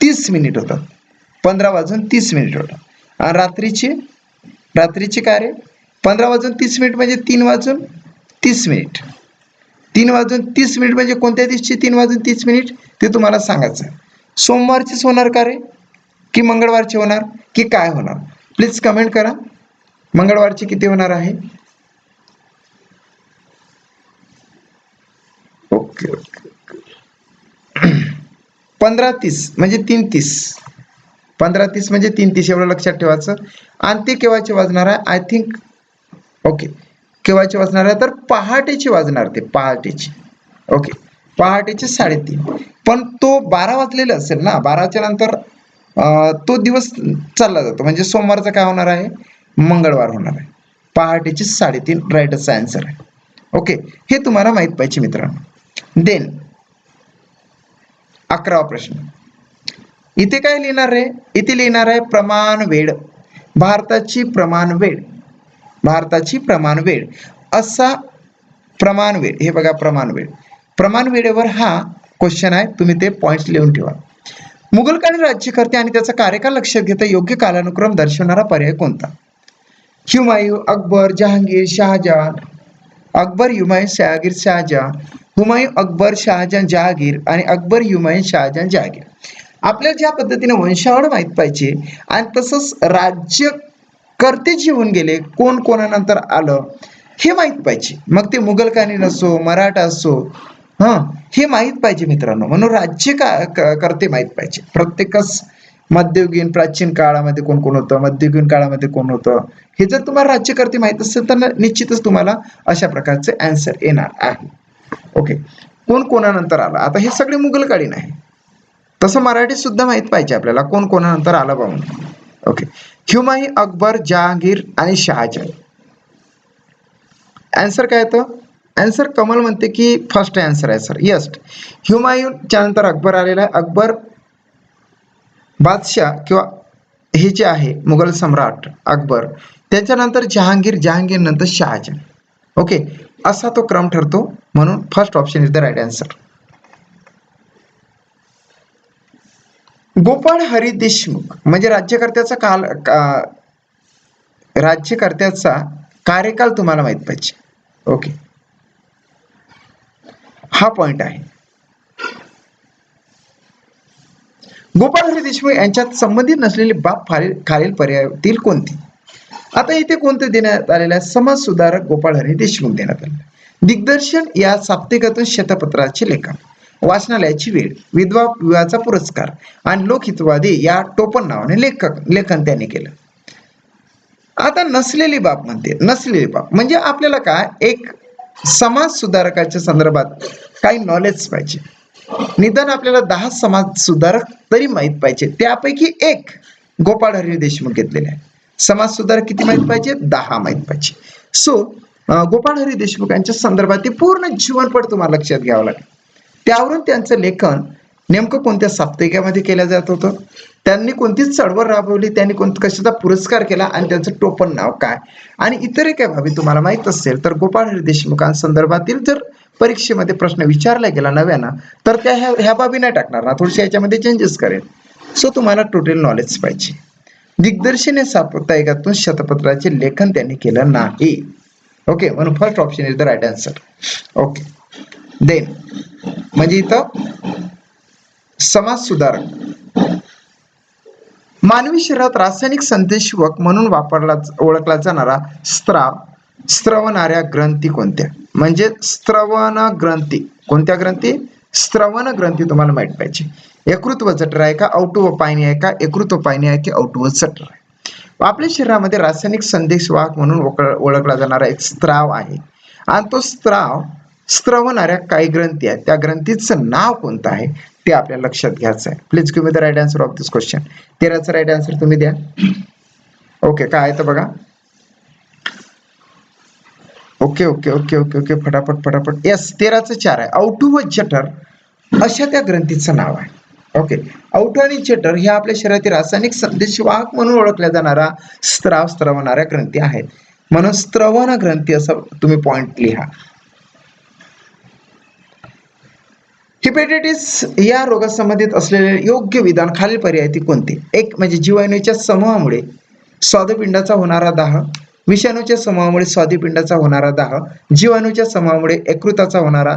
30 मिनिट होतात. 15 वाजून 30 मिनिट होतात. आणि रात्रीचे काय रे? 15 वाजून 30 मिनिट म्हणजे 3 वाजून 30 मिनिट. 3 वाजून 30 मिनिट म्हणजे कोणत्या दिवशी 3 वाजून 30 मिनिट ते तुम्हाला सांगायचं. सोमवारचीच होणार का रे, की मंगळवारची होणार, की काय होणार? प्लीज कमेंट करा. मंगळवारची किती होणार आहे? ओके. 15:30 म्हणजे 3:30. 15:30 म्हणजे 3:30 एवढं लक्षात ठेवायचं. आणि ते केव्हाचे वाजणार आहे? आय थिंक ओके, केव्हाचे वाजणार आहे? तर पहाटेची वाजणार, ते पहाटेची. ओके. पहाटेचे 3:30. पण तो 12 वाजलेला असेल ना, 12च्या नंतर तो दिवस चालला जातो, म्हणजे सोमवारचा काय होणार आहे? मंगळवार होणार आहे. पहाटेचे 3:30 राईटच आन्सर आहे. ओके. हे तुम्हाला माहित पाहिजे मित्रांनो. देन 11वा प्रश्न. इथे काय लिहिणार रे? इथे लिहिणार आहे प्रमाण वेळ. भारताची प्रमाण वेळ असा प्रमाण वेळ. हे बघा प्रमाण वेळ. प्रमाण वेळेवर हा क्वेश्चन आहे, तुम्ही ते पॉइंट्स लिहून ठेवा. मुघलकालीन राज्यकर्ते आणि त्याचा कार्यकाळ लक्षात घेता योग्य कालानुक्रम दर्शवणारा पर्याय कोणता? हुमायूं, अकबर, जहांगीर, शहाजहान. अकबर, हुमायूं, शहागीर, शहाजहान. हुमायूं, अकबर, शहाजहान, जहागीर आणि अकबर, हुमायूं, शहाजहान, जहागीर. आपल्याला ज्या पद्धतीने वंशावळ माहित पाहिजे आणि तसंच राज्यकर्ते जे होऊन गेले, कोण कोणानंतर आलं हे माहित पाहिजे. मग ते मुघलकालीन असो, मराठा असो, हे माहित पाहिजे मित्रांनो. म्हणून कर्ते माहित पाहिजे. प्रत्येकच मध्ययुगीन प्राचीन काळामध्ये कोण कोण होतं, मध्ययुगीन काळामध्ये कोण होतं, हे जर तुम्हाला राज्यकर्ते माहित असेल तर निश्चितच तुम्हाला अशा प्रकारचे आन्सर येणार आहे. ओके, कोण कोणानंतर आला, आता हे सगळे मुघलकालीन आहे. तसं मराठी सुद्धा माहित पाहिजे आपल्याला कोण कोणानंतर आलं पाहून. ओके, हुमायूं, अकबर, जहांगीर आणि शहाजहान. आन्सर काय येतं? आन्सर कमल म्हणते की फर्स्ट आन्सर आहे सर. यस, हुमायूंच्या नंतर अकबर आलेला आहे. अकबर बादशाह किंवा हे जे आहे मुघल सम्राट अकबर, त्याच्यानंतर जहांगीर, जहांगीर नंतर शहाजहान. ओके, असा तो क्रम ठरतो. म्हणून first option is the right answer. Gopal Hari Deshmukh म्हणजे राज्यकर्त्याचा कार्यकाळ तुम्हाला माहित पाहिजे. ओके, हा पॉइंट आहे. गोपाळ हरी देशमुख यांच्यात संबंधित नसलेले बाब खालील पर्यायातील कोणती? आता इथे कोणते देण्यात आलेलं आहे? समाज सुधारक गोपाळ हरी देशमुख देण्यात आले. दिग्दर्शन या साप्ताहिकातून शतपत्राचे लेखन, वाचनालयाची वेळ, विधवा विवाहाचा पुरस्कार आणि लोकहितवादी या टोपण नावाने लेखन त्यांनी केलं. आता नसलेली बाब म्हणते, नसलेली बाब म्हणजे आपल्याला काय, एक समाज सुधारकाच्या संदर्भात काही नॉलेज पाहिजे. निदान आपल्याला 10 समाज सुधारक तरी माहित पाहिजे. त्यापैकी एक गोपाळ हरी देशमुख घेतलेले आहे. समाज सुधारक किती माहित पाहिजे? 10 माहित पाहिजे. सो गोपाळ हरी देशमुख यांच्या संदर्भात पूर्ण जीवनपट तुम्हाला लक्षात घ्यावं लागेल. त्यावरून त्यांचं लेखन नेमकं कोणत्या साप्ताहिकामध्ये केलं जात होतं, त्यांनी कोणती चळवळ राबवली, त्यांनी कशाचा पुरस्कार केला आणि त्यांचं टोपण नाव काय, आणि इतरही काय बाबी तुम्हाला माहित असेल तर गोपाळ हरी देशमुखांसंदर्भातील जर परीक्षेमध्ये प्रश्न विचारला गेला नव्यानं तर त्या ह्या बाबी नाही टाकणार ना, थोडीशी याच्यामध्ये चेंजेस करेल. सो तुम्हाला टोटल नॉलेज पाहिजे. दिग्दर्शन या साप्ताहिकातून शतपत्राचे लेखन त्यांनी केलं नाही. ओके, म्हणून first option is the right answer. Okay, then म्हणजे इथं समाज सुधारक. मानवी शरीरात रासायनिक संदेशवक म्हणून ओळखला जाणारा स्त्रवणाऱ्या ग्रंथी कोणत्या? म्हणजे स्त्रवण ग्रंथी, कोणत्या ग्रंथी? स्त्रवण ग्रंथी तुम्हाला माहित पाहिजे. यकृत व जठर आहे का, औटुव पायनी आहे का, यकृत व पायनी आहे की औटुव जठर आहे? आपल्या शरीरामध्ये रासायनिक संदेशवाहक म्हणून ओळखला जाणारा एक स्त्राव आहे आणि तो स्त्रवणाऱ्या काही ग्रंथी आहेत. त्या ग्रंथीचं नाव कोणतं आहे ते आपल्याला लक्षात घ्यायचं आहे. Please give me the right answer of this question. 13चं राईट आन्सर तुम्ही द्या. ओके, काय आहे तर बघा. Okay okay okay okay okay, फटाफट. यस, 13चं 4 आहे. औटुव जठर अशा त्या ग्रंथीचं नाव आहे. ओके, औटू आणि जठर हे आपल्या शरीरातील रासायनिक संदेशवाहक म्हणून ओळखल्या जाणारा स्त्रवणाऱ्या ग्रंथी आहेत. म्हणून स्त्रवण ग्रंथी असं तुम्ही पॉइंट लिहा. हिपॅटायटिस या रोगासंबंधित असलेले योग्य विधान खालील पर्यायातील कोणते? एक म्हणजे जीवाणूच्या समूहामुळे स्वादुपिंडाचा होणारा दाह, विषाणूच्या समूहामुळे स्वादुपिंडाचा होणारा दाह, जीवाणूच्या समूहामुळे यकृताचा होणारा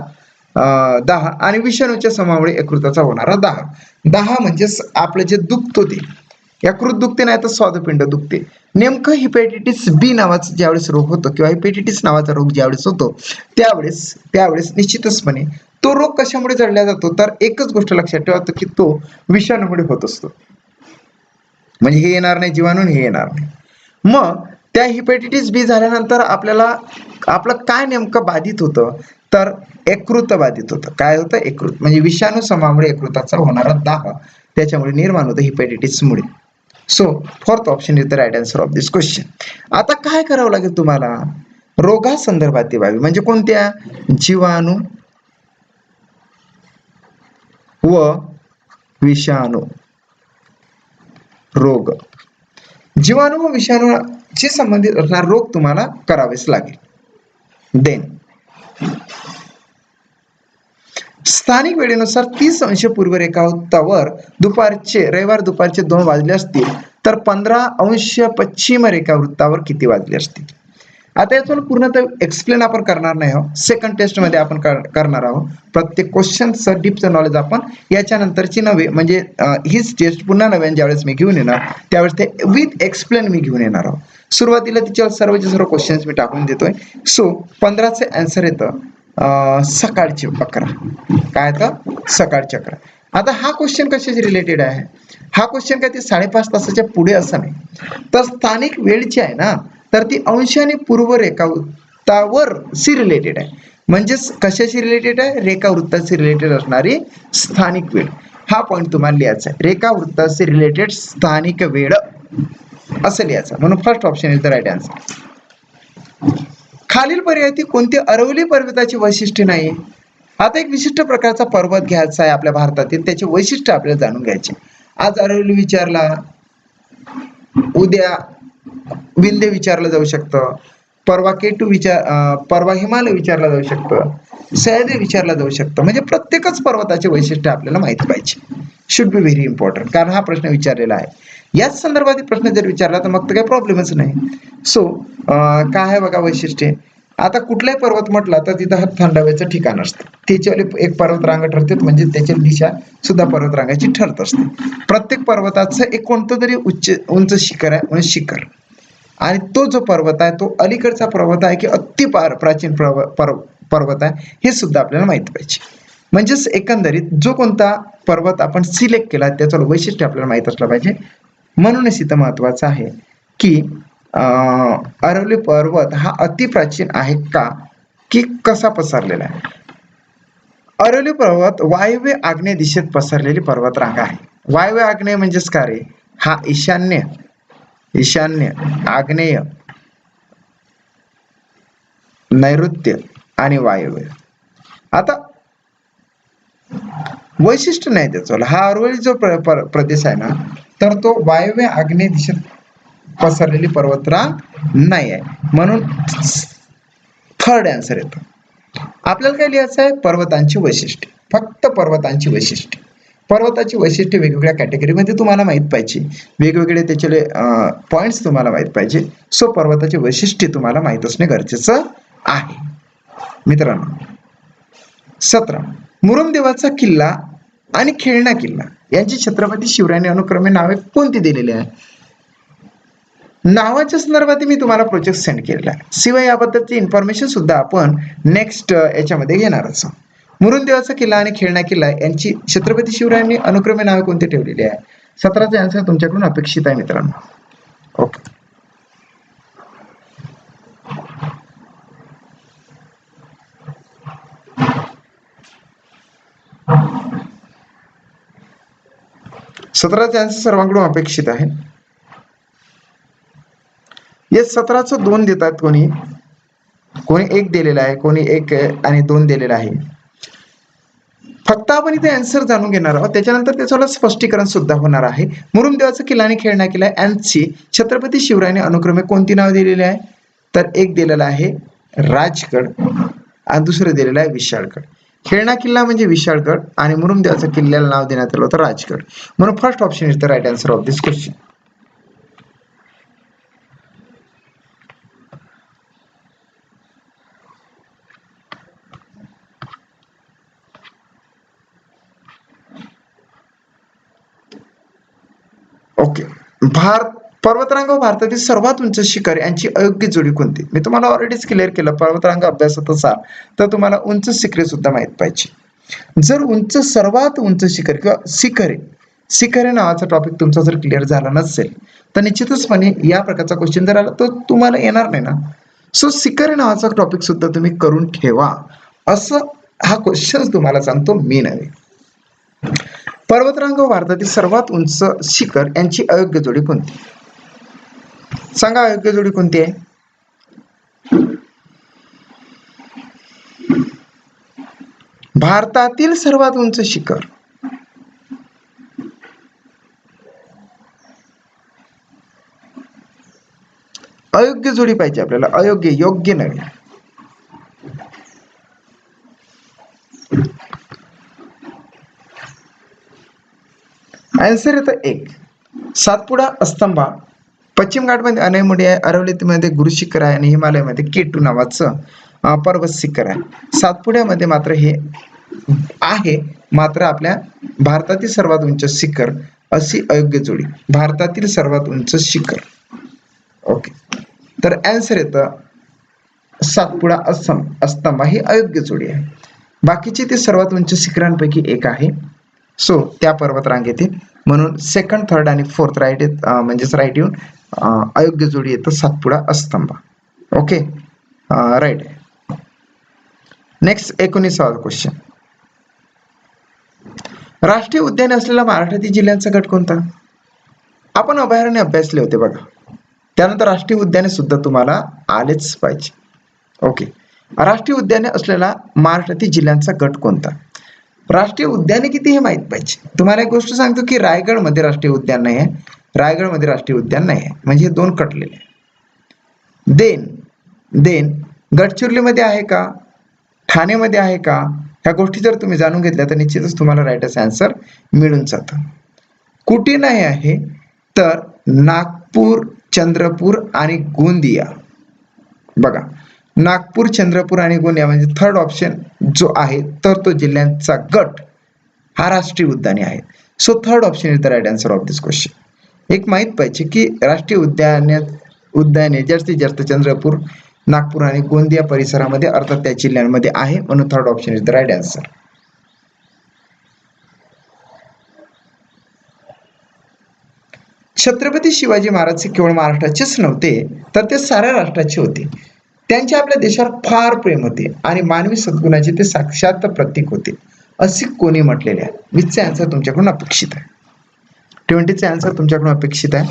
दाह आणि विषाणूच्या समूहामुळे यकृताचा होणारा दाह. दाह म्हणजे आपलं जे दुखतो ते, यकृत दुखते नाही तर स्वादुपिंड दुखते. नेमकं हिपॅटायटिस बी नावाचा ज्यावेळेस रोग होतो किंवा हिपॅटायटिस नावाचा रोग ज्यावेळेस होतो त्यावेळेस निश्चितचपणे तो रोग कशामुळे जडला जातो तर एकच गोष्ट लक्षात ठेवा की तो विषाणूमुळे होत असतो. म्हणजे हे येणार नाही जीवाणू, हे येणार नाही. मग त्या हिपॅटायटिस बी झाल्यानंतर आपल्याला आपलं काय नेमकं बाधित होतं तर यकृत बाधित होतं. काय होतं? यकृत म्हणजे विषाणू समूहामुळे यकृताचा होणारा दाह त्याच्यामुळे निर्माण होतं हिपॅटायटिसमुळे. So fourth option is the right answer of this question. आता काय करावं लागेल तुम्हाला? रोगासंदर्भातील बाबी म्हणजे कोणत्या? जीवाणू व विषाणू रोग. जीवाणू व विषाणूशी संबंधित असणारा रोग तुम्हाला करावेच लागेल. देन स्थानिक वेळेनुसार 30 अंश पूर्व रेखावृत्तावर रविवार दुपारचे 2 वाजले असतील तर 15 अंश पश्चिम रेखावृत्तावर किती वाजले असतील. आता यातून पूर्णतः एक्सप्लेन आपण करणार नाही आहोत, सेकंड टेस्ट मध्ये आपण करणार आहोत. प्रत्येक क्वेश्चनचं डीपचं नॉलेज आपण याच्यानंतरची नव्हे, म्हणजे हीच टेस्ट पुन्हा नव्याने ज्यावेळेस मी घेऊन येणार त्यावेळेस ते विथ एक्सप्लेन मी घेऊन येणार आहोत. सुरुवातीला तिच्यावर सर्व क्वेश्चन्स मी टाकून देतोय. सो 15चे आन्सर येतं सकाळची 11. काय तर सकाळची 11. आता हा क्वेश्चन कशाशी रिलेटेड आहे? हा क्वेश्चन काय ते 5.5 तासाच्या पुढे असं नाही, तर स्थानिक वेळ जी आहे ना तर ती अंशाने पूर्व रेखावृत्तावर सी रिलेटेड आहे. म्हणजेच कशाशी रिलेटेड आहे? रेखावृत्ताशी रिलेटेड असणारी स्थानिक वेळ. हा पॉईंट तुम्हाला लिहायचा आहे, रेखावृत्ताशी रिलेटेड स्थानिक वेळ असं लिहायचं. म्हणून first option is the right answer. खालील पर्यायातील कोणते अरवली पर्वताचे वैशिष्ट्य नाही? आता एक विशिष्ट प्रकारचा पर्वत घ्यायचा आहे आपल्या भारतातील, त्याचे वैशिष्ट्य आपल्याला जाणून घ्यायचे. आज अरवली विचारला, उद्या विंध्य विचारलं जाऊ शकतं, परवा परवा हिमालय विचारला जाऊ शकतं, सह्याद्री विचारला जाऊ शकतं. म्हणजे प्रत्येकच पर्वताचे वैशिष्ट्य आपल्याला माहिती पाहिजे. शुड बी व्हेरी इम्पॉर्टंट, कारण हा प्रश्न विचारलेला आहे. याच संदर्भातील प्रश्न जर विचारला तर मग तर काही प्रॉब्लेमच नाही. सो काय आहे बघा वैशिष्ट्य. आता कुठलाही पर्वत म्हटला तर तिथं थंडाव्याचं ठिकाण असतं, त्याच्यावाले एक पर्वतरांग ठरते, म्हणजे त्याची दिशा सुद्धा पर्वतरांगाची ठरत असते. प्रत्येक पर्वताचं एक कोणतं तरी उंच शिखर आहे, म्हणजे शिखर. आणि तो जो पर्वत आहे तो अलीकडचा पर्वत आहे की अति प्राचीन पर्वत आहे हे सुद्धा आपल्याला माहिती पाहिजे. म्हणजेच एकंदरीत जो कोणता पर्वत आपण सिलेक्ट केला त्याचं वैशिष्ट्य आपल्याला माहित असलं पाहिजे. म्हणूनच इथं महत्वाचं आहे की अरवली पर्वत हा अतिप्राचीन आहे का, की कसा पसरलेला आहे? अरवली पर्वत वायव्य आग्नेय दिशेत पसरलेली पर्वतरांग आहे. वायव्य आग्नेय म्हणजेच काय रे? हा ईशान्य, आग्नेय, नैऋत्य आणि वायव्य. आता वैशिष्ट्य नाही त्याचं. हा अरवली जो प्रदेश आहे ना तर तो वायव्य आग्नेय दिशेत पसरलेली पर्वतरांग नाही आहे. म्हणून थर्ड आन्सर येतो. आपल्याला काय लिहायचं आहे? पर्वतांची वैशिष्ट्ये, फक्त पर्वतांची वैशिष्ट्ये. पर्वताची वैशिष्ट्ये वेगवेगळ्या कॅटेगरीमध्ये तुम्हाला माहित पाहिजे, वेगवेगळे त्याचे पॉइंट्स तुम्हाला माहित पाहिजे. सो पर्वताची वैशिष्ट्ये तुम्हाला माहित असणे गरजेचं आहे मित्रांनो. 17 मुरुमदेवाचा किल्ला आणि खेळणा किल्ला यांची छत्रपती शिवरायांनी अनुक्रमे नावे कोणती दिलेली आहे? नावाच्या संदर्भात मी तुम्हाला प्रोजेक्ट सेंड केलेला आहे. शिवाय याबद्दलची इन्फॉर्मेशन सुद्धा आपण नेक्स्ट याच्यामध्ये घेणारच. मुरुमदेवाचा किल्ला आणि खेळणा किल्ला यांची छत्रपती शिवरायांनी अनुक्रमे नावे कोणती ठेवलेली आहे? 17चे आन्सर तुमच्याकडून अपेक्षित आहे मित्रांनो. ओके. सतराचे आन्सर सर्वांकडून अपेक्षित आहे. या 17चं 2 देतात, कोणी 1 दिलेला आहे, कोणी 1 आणि 2 दिलेला आहे. फक्त आपण इथे आन्सर जाणून घेणार आहोत, त्याच्यानंतर त्याचं स्पष्टीकरण सुद्धा होणार आहे. मुरुमदेवाचा किल्ला आणि खेळणा किल्ला यांची छत्रपती शिवरायांनी अनुक्रमे कोणती नाव दिलेली आहे? तर एक दिलेला आहे राजगड आणि दुसरं दिलेलं आहे विशाळगड. खेळणा किल्ला म्हणजे विशाळगड आणि मुरुमदेवाचा किल्ल्याला नाव देण्यात आलं होतं राजगड. म्हणून first option is the right answer of this question. Okay. पर्वतरांग व भारतातील सर्वात उंच शिखर यांची अयोग्य जोडी कोणती? मी तुम्हाला ऑलरेडीच क्लिअर केलं. पर्वतरांग अभ्यासात असाल तर तुम्हाला उंच शिखरे सुद्धा माहित पाहिजे. जर सर्वात उंच शिखर किंवा शिखरे नावाचा टॉपिक तुमचा जर क्लिअर झाला नसेल तर निश्चितचपणे या प्रकारचा क्वेश्चन जर आला तर तुम्हाला येणार नाही ना. सो शिखरे नावाचा टॉपिक सुद्धा तुम्ही करून ठेवा, असं हा क्वेश्चन तुम्हाला सांगतो मी नव्हे. पर्वतरांग व भारतातील सर्वात उंच शिखर यांची अयोग्य जोडी कोणती? सांगा, अयोग्य जोडी कोणती आहे? भारतातील सर्वात उंच शिखर. अयोग्य जोडी पाहिजे आपल्याला, अयोग्य, योग्य नव्हे. आन्सर येतं एक. सातपुडा अस्तंभा पश्चिम घाटमध्ये अनैमुडी आहे, अरवलीमध्ये गुरु शिखर आहे आणि हिमालयामध्ये केटू नावाचं पर्वत शिखर आहे. सातपुड्यामध्ये मात्र हे आहे, मात्र आपल्या भारतातील सर्वात उंच शिखर अशी अयोग्य जोडी. भारतातील सर्वात उंच शिखर. ओके, तर आन्सर येतं सातपुडा अस्तंभा ही अयोग्य जोडी आहे. बाकीचे ते सर्वात उंच शिखरांपैकी एक आहे. सो त्या पर्वत रांगेतील, म्हणून सेकंड, थर्ड आणि फोर्थ राईट म्हणजेच राईट येऊन अयोग्य जोडी येतं Satpuda Astambha. Okay, right. Next 19वा क्वेश्चन. राष्ट्रीय उद्याने असलेला महाराष्ट्रातील जिल्ह्यांचा गट कोणता? आपण अभयारण्य अभ्यासले होते बघा, त्यानंतर राष्ट्रीय उद्याने सुद्धा तुम्हाला आलेच पाहिजे. ओके, राष्ट्रीय उद्याने असलेला महाराष्ट्रातील जिल्ह्यांचा गट कोणता? राष्ट्रीय उद्याने किती हे माहित पाहिजे. तुम्हाला एक गोष्ट सांगतो की रायगडमध्ये राष्ट्रीय उद्यान नाही आहे, रायगडमध्ये राष्ट्रीय उद्यान नाही आहे, म्हणजे हे दोन कटलेले आहे. देन गडचिरोलीमध्ये आहे का, ठाणेमध्ये आहे का, ह्या गोष्टी जर तुम्ही जाणून घेतल्या तर निश्चितच तुम्हाला राईट आन्सर मिळून जातं. कुठे नाही आहे तर नागपूर, चंद्रपूर आणि गोंदिया. बघा, नागपूर, चंद्रपूर आणि गोंदिया म्हणजे थर्ड ऑप्शन जो आहे तर तो जिल्ह्यांचा गट हा राष्ट्रीय उद्याने आहे. So third option is the right answer of this question. एक माहित पाहिजे की राष्ट्रीय उद्याने जास्तीत जास्त चंद्रपूर, नागपूर आणि गोंदिया परिसरामध्ये अर्थात त्या जिल्ह्यांमध्ये आहे, म्हणून third option is the right answer. Chhatrapati Shivaji Maharaj केवळ महाराष्ट्राचेच नव्हते तर ते साऱ्या राष्ट्राचे होते. त्यांचे आपल्या देशावर फार प्रेम होते आणि मानवी सद्गुणाचे ते साक्षात प्रतीक होते, असे कोणी म्हटलेले आहे? 20चे आन्सर तुमच्याकडून अपेक्षित आहे, 20चे आन्सर तुमच्याकडून अपेक्षित आहे.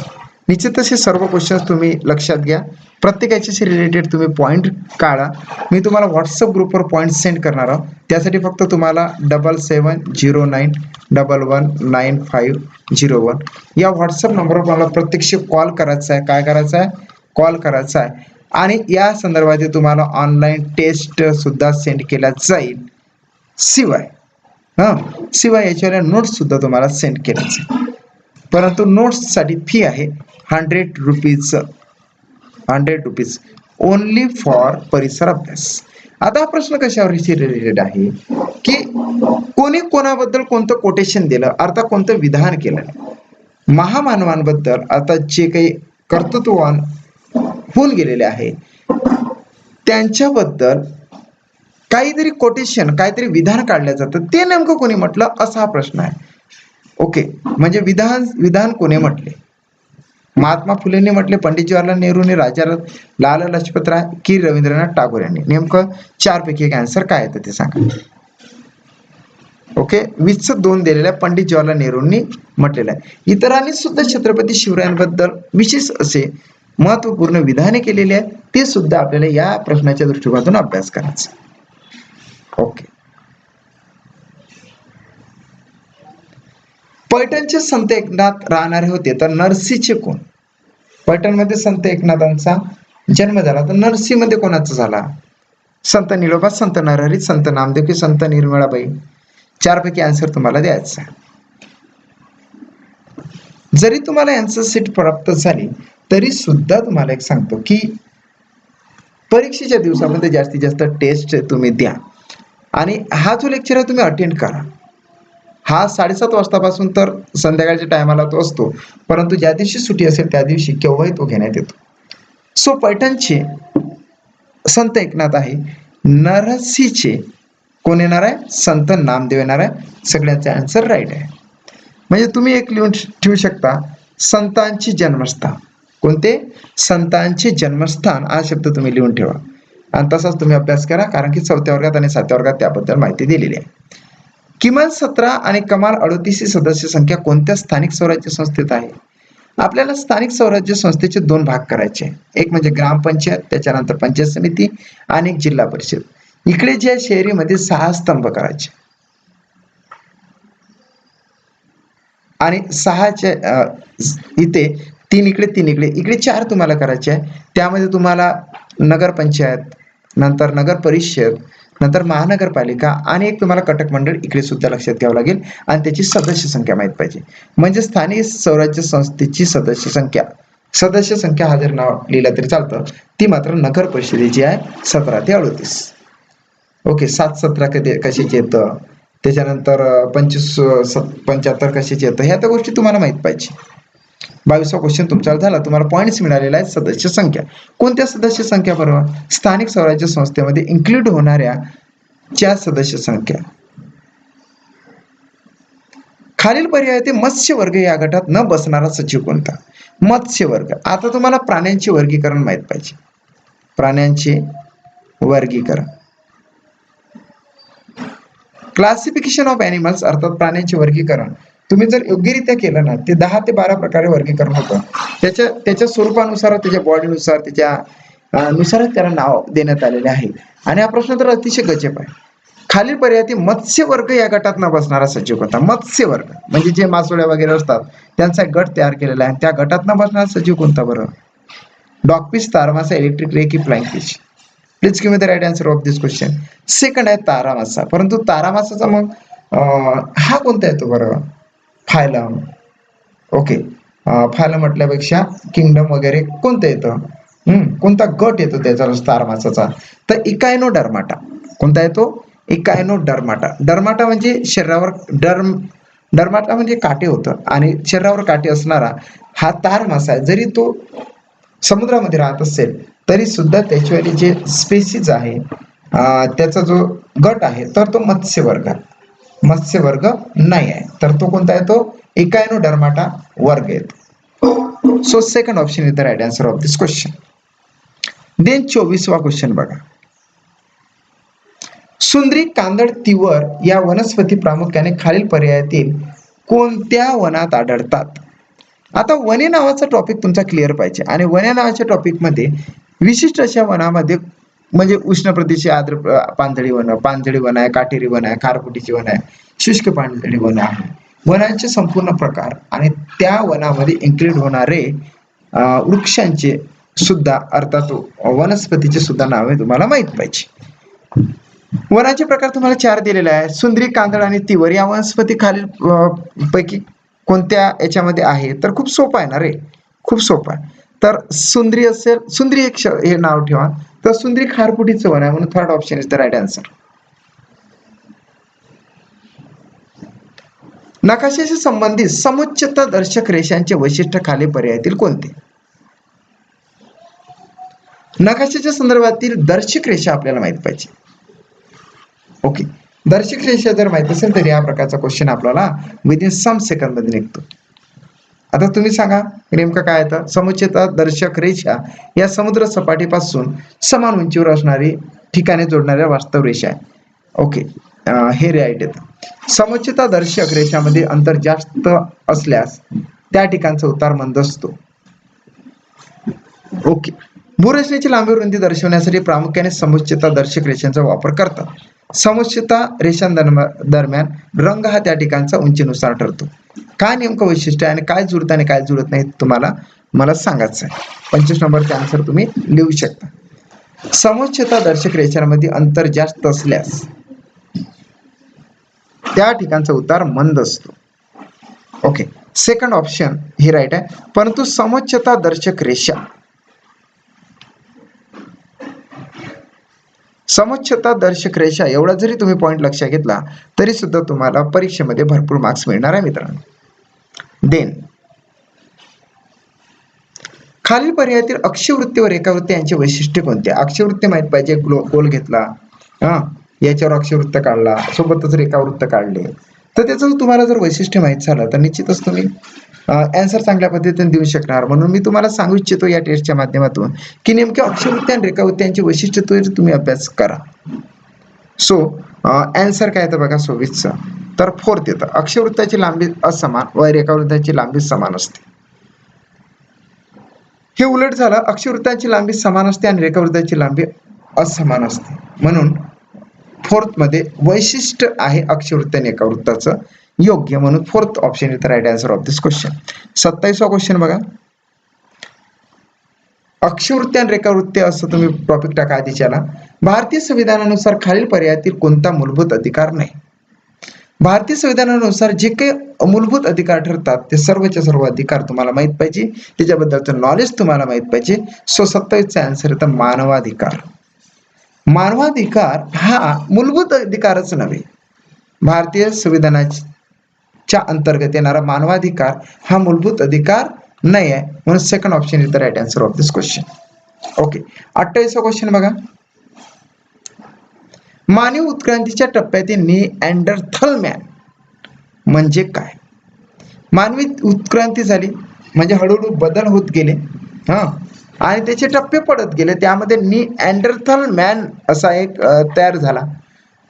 निश्चितच हे सर्व क्वेश्चन्स तुम्ही लक्षात घ्या, प्रत्येकाच्याशी रिलेटेड तुम्ही पॉईंट काढा. मी तुम्हाला व्हॉट्सअप ग्रुपवर पॉईंट सेंड करणार आहोत, त्यासाठी फक्त तुम्हाला 7709119501 या व्हॉट्सअप नंबरवर मला प्रत्यक्ष कॉल करायचा आहे. काय करायचं आहे? कॉल करायचा आहे. आणि या संदर्भात तुम्हाला ऑनलाईन टेस्ट सुद्धा सेंड केला जाईल. शिवाय याच्यावर नोट्स सुद्धा तुम्हाला सेंड केल्या जाईल, परंतु नोट्ससाठी फी आहे 100 रुपीज ओनली फॉर परिसर अभ्यास. आता हा प्रश्न कशावर रिलेटेड आहे की कोणी कोणाबद्दल कोणतं कोटेशन दिलं, अर्थात कोणतं विधान केलं. महामानवांबद्दल आता जे काही कर्तृत्ववान होऊन गेलेले आहे त्यांच्याबद्दल काहीतरी कोटेशन, काहीतरी विधान काढलं जातं, ते नेमकं कोणी म्हटलं असा हा प्रश्न आहे. ओके, म्हणजे विधान कोणी म्हटले? महात्मा फुलेंनी म्हटले, पंडित जवाहरलाल नेहरूंनी, राजा लाला लजपत राय की रवींद्रनाथ टागोर यांनी? नेमकं 4 पैकी एक आन्सर काय येतं ते सांगा. ओके, 20चं 2 दिलेलं आहे, पंडित जवाहरलाल नेहरूंनी म्हटलेलं आहे. इतरांनी सुद्धा छत्रपती शिवरायांबद्दल विशेष असे महत्वपूर्ण विधाने केलेली आहेत, ते सुद्धा आपल्याला या प्रश्नाच्या दृष्टिकोनातून अभ्यास करायचा. ओके, पैठणचे संत एकनाथ राहणारे होते तर नरसीचे कोण? पैठणमध्ये संत एकनाथांचा जन्म झाला तर नरसीमध्ये कोणाचा झाला? संत निळोबा, संत नरहरी, संत नामदेव की संत निर्मळाबाई? 4 पैकी आन्सर तुम्हाला द्यायचा. जरी तुम्हाला आन्सर शीट प्राप्त झाली तरी सुद्धा तुम्हाला एक सांगतो की परीक्षेच्या दिवसामध्ये जास्तीत जास्त टेस्ट तुम्ही द्या आणि हा जो लेक्चर आहे तुम्ही अटेंड करा. हा 7:30 वाजतापासून तर संध्याकाळच्या टायमाला तो असतो, परंतु ज्या दिवशी सुट्टी असेल त्या दिवशी केव्हाही तो घेण्यात येतो. सो पैठणचे संत एकनाथ आहे, नरसीचे कोण येणार आहे? संत नामदेव येणार आहे. सगळ्यांचा आन्सर राईट आहे. म्हणजे तुम्ही एक लिहून ठेवू शकता, संतांची जन्मस्थान. कोणते? संतांचे जन्मस्थान हा शब्द तुम्ही लिहून ठेवा आणि तसाच तुम्ही अभ्यास करा, कारण की 4थ्या वर्गात आणि 7थ्या वर्गात त्याबद्दल माहिती दिलेली आहे. किमान 17 आणि कमाल 38 सदस्य संख्या कोणत्या स्थानिक स्वराज्य संस्थेत आहे? आपल्याला स्थानिक स्वराज्य संस्थेचे 2 भाग करायचे, एक म्हणजे ग्रामपंचायत, त्याच्यानंतर पंचायत समिती आणि एक जिल्हा परिषद. इकडे जे शहरीमध्ये 6 स्तंभ करायचे आणि 6च्या इथे 3 इकडे 3 इकडे, इकडे 4 तुम्हाला करायचे आहे. त्यामध्ये तुम्हाला नगरपंचायत, नंतर नगर परिषद, नंतर महानगरपालिका आणि एक तुम्हाला कटक मंडळ इकडे सुद्धा लक्षात घ्यावं लागेल आणि त्याची सदस्य संख्या माहित पाहिजे. म्हणजे स्थानिक स्वराज्य संस्थेची सदस्य संख्या हा जर नाव लिहिलं तरी चालतं, ती मात्र नगर परिषदेची आहे 17 ते 38. ओके, 7-17 कशाचे येतं, त्याच्यानंतर 25-75 कशाचे येतं, ह्या तर गोष्टी तुम्हाला माहित पाहिजे. 22वा क्वेश्चन तुमच्यावर झाला, तुम्हाला पॉईंट्स मिळालेला आहे. सदस्य संख्या, कोणत्या सदस्य संख्या बरोबर, स्थानिक स्वराज्य संस्थेमध्ये इन्क्लूड होणाऱ्या च्या सदस्य संख्या. खालील पर्यायातील मत्स्य वर्ग या गटात न बसणारा सचिव कोणता. मत्स्य वर्ग, आता तुम्हाला प्राण्यांचे वर्गीकरण माहित पाहिजे. प्राण्यांचे वर्गीकरण, क्लासिफिकेशन ऑफ एनिमल्स अर्थात प्राण्यांचे वर्गीकरण तुम्ही जर योग्यरित्या केलं ना, ते 10 ते 12 प्रकारे वर्गीकरण होतं. त्याच्या स्वरूपानुसार, त्याच्या बॉडीनुसार, त्याच्या नुसारच त्याला नाव देण्यात आलेले आहे. आणि हा प्रश्न तर अतिशय गजब आहे. खालील पर्यायातील मत्स्य वर्ग या गटात न बसणारा सजीव कोणता. मत्स्य वर्ग म्हणजे जे मासोळ्या वगैरे असतात त्यांचा एक गट तयार केलेला आहे, त्या गटात न बसणारा सजीव कोणता बरं. डॉगफिश, तारमासा, इलेक्ट्रिक रे की flying fish. Please give me the right answer of this question. Second आहे तारामासा. परंतु तारामासाचा मग हा कोणता येतो बरं. फायलम. ओके, फायलम म्हटल्यापेक्षा किंगडम वगैरे कोणतं येतं, कोणता गट येतो त्याचा तारामासाचा, तर इकायनोडर्माटा. कोणता येतो, इकायनोडर्माटा. डर्माटा म्हणजे शरीरावर डर्माटा म्हणजे काटे होतं आणि शरीरावर काटे असणारा हा तारमासा आहे. जरी तो समुद्रामध्ये राहत असेल तरी सुद्धा त्याच्यावाली जे स्पेसीज आहे, त्याचा जो गट आहे, तर तो मत्स्य वर्ग नाही आहे. तर तो कोणता येतो, इकायनोडर्माटा वर्ग येतो. So second option is the right answer of this question. Then 24वा क्वेश्चन बघा. सुंदरी, कांदळ, तिवर या वनस्पती प्रामुख्याने खालील पर्यायातील कोणत्या वनात आढळतात. आता वने नावाचा टॉपिक तुमचा क्लिअर पाहिजे आणि वने नावाच्या टॉपिक मध्ये विशिष्ट अशा वनामध्ये म्हणजे उष्ण प्रदेशीय आर्द्र पानझडी वन आहे, काटेरी वन आहे, खारफुटीची वन आहे, शुष्क पानझडी वन आहे. वनांचे संपूर्ण प्रकार आणि त्या वनामध्ये इन्क्लूड होणारे वृक्षांचे सुद्धा अर्थात वनस्पतीचे सुद्धा नावे तुम्हाला माहित पाहिजे. वनाचे प्रकार तुम्हाला 4 दिलेले आहे. सुंदरी, कांदळ आणि तिवर या वनस्पती खालील पैकी कोणत्या याच्यामध्ये आहे, तर खूप सोपं आहे ना रे, खूप सोपं आहे. तर सुंदरी असेल, सुंदरी एक हे नाव ठेवा, तर सुंदरी खारफुटीचं वन आहे, म्हणून third option is the right answer. नकाशाशी संबंधित समुच्चता दर्शक रेषांचे वैशिष्ट्य खालील पर्यायातील कोणते. नकाशाच्या संदर्भातील दर्शक रेषा आपल्याला माहित पाहिजे. ओके, दर्शक रेषा जर माहित असेल तर या प्रकारचा क्वेश्चन आपल्याला विदिन सम सेकंड मध्ये निघतो. आता तुम्ही सांगा नेमकं काय येतं. समुच्चता दर्शक रेषा या समुद्र सपाटीपासून समान उंचीवर असणारी ठिकाणे जोडणाऱ्या वास्तव रेषा आहे. ओके, हे राईट येतं. समुच्चता दर्शक रेषामध्ये अंतर जास्त असल्यास त्या ठिकाणचा उतार मंद असतो. ओके, भूरचनेची लांबी रुंदी दर्शवण्यासाठी प्रामुख्याने समुच्चता दर्शक रेषांचा वापर करतात. समुच्चता रेषांदरम्यान रंग हा त्या ठिकाणचा उंचीनुसार ठरतो. काय नेमकं वैशिष्ट्य आहे आणि काय जुळतं आणि काय जुळत नाही तुम्हाला मला सांगायचं आहे. 25 नंबरचे आन्सर तुम्ही लिहू शकता. समुच्चता दर्शक रेषांमध्ये अंतर जास्त असल्यास त्या ठिकाणचा उतार मंद असतो. ओके, सेकंड ऑप्शन हे राईट आहे. परंतु समुच्चता दर्शक रेषा, समुच्चता दर्शक रेषा एवढा जरी तुम्ही पॉइंट लक्षात घेतला तरी सुद्धा तुम्हाला परीक्षेमध्ये भरपूर मार्क्स मिळणार आहे मित्रांनो. देन खालील पर्यायातील अक्षवृत्ती व रेखावृत्ती यांचे वैशिष्ट्य कोणते. अक्षवृत्ती माहित पाहिजे, गोल घेतला, याच्यावर अक्षवृत्त काढला, सोबतच रेखावृत्त काढले, तर त्याचं तुम्हाला जर वैशिष्ट्य माहित झालं तर निश्चितच तुम्ही आन्सर चांगल्या पद्धतीने देऊ शकणार. म्हणून मी तुम्हाला सांगू इच्छितो या टेस्टच्या माध्यमातून की नेमक्या अक्षवृत्ती आणि रेखावृत्ती यांची वैशिष्ट्य तुम्ही अभ्यास करा. सो आन्सर काय येतं बघा 26चं, तर 4th येतं. अक्षवृत्ताची लांबी असमान व रेखावृत्ताची लांबी समान असते. हे उलट झालं, अक्षवृत्ताची लांबी समान असते आणि रेखावृत्ताची लांबी असमान असते. म्हणून 4th मध्ये वैशिष्ट्य आहे अक्षवृत्त आणि रेखावृत्ताचं योग्य, म्हणून 4th option is the right answer of this question. 27वा क्वेश्चन बघा. अक्षवृत्ती आणि रेखावृत्ती असं तुम्ही टॉपिक टाका आधीच्याला. भारतीय संविधानानुसार खालील पर्यायातील कोणता मूलभूत अधिकार नाही. भारतीय संविधानानुसार जे काही मूलभूत अधिकार ठरतात ते सर्वच्या सर्व अधिकार तुम्हाला माहित पाहिजे, त्याच्याबद्दलचं नॉलेज तुम्हाला माहित पाहिजे. सो 27चा आन्सर येतं मानवाधिकार. मानवाधिकार हा मूलभूत अधिकारच नव्हे, भारतीय संविधानाच्या अंतर्गत येणारा मानवाधिकार हा मूलभूत अधिकार नाही आहे, म्हणून second option is the right answer of this question. Okay, 28वा क्वेश्चन बघा. मानवी उत्क्रांतीच्या टप्प्यातील निअँडरथल मॅन म्हणजे काय? मानवी उत्क्रांती झाली म्हणजे हळूहळू बदल होत गेले आणि त्याचे टप्पे पडत गेले, त्यामध्ये निअँडरथल मॅन असा एक तयार झाला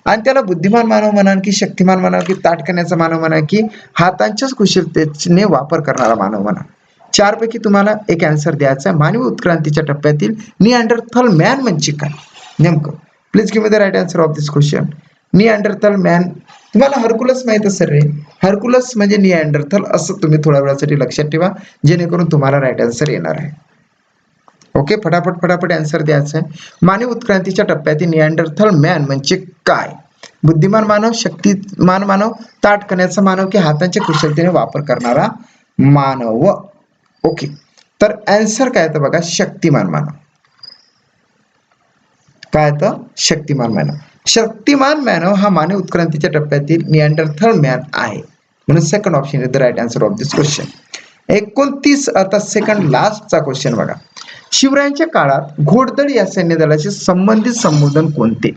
आणि त्याला बुद्धिमान मानव म्हणा की शक्तिमान म्हणा की ताठकण्याचा मानव म्हणा की हातांच्याच कुशलतेने वापर करणारा मानव म्हणा, चारपैकी तुम्हाला एक आन्सर द्यायचा आहे. मानवी उत्क्रांतीच्या टप्प्यातील निअँडरथल मॅन म्हणजे काय नेमकं? Please give me the right answer of this question. Neanderthal man, तुम्हाला हरकुलस माहित असेल रे, हरकुलस म्हणजे निअँडरथल असं तुम्ही थोड्या वेळासाठी लक्षात ठेवा, जेणेकरून तुम्हाला राईट आन्सर येणार आहे. ओके, फटाफट आन्सर द्यायचा आहे. मानवी उत्क्रांतीच्या टप्प्यातील निअँडरथल मॅन म्हणजे काय? बुद्धिमान मानव, शक्तिमान मानव, ताठकण्याचा मानव की हातांच्या कुशलतेने वापर करणारा मानव? ओके, तर आन्सर काय येतं बघा, शक्तिमान मानव. काय येतं? शक्तिमान मानव. शक्तिमान मानव हा मानव उत्क्रांतीच्या टप्प्यातील निअँडरथल मॅन आहे, म्हणून second option is the right answer of this question. 29 आता सेकंड लास्टचा क्वेश्चन बघा. शिवरायांच्या काळात घोडदळ या सैन्य दलाचे संबंधित संबोधन कोणते?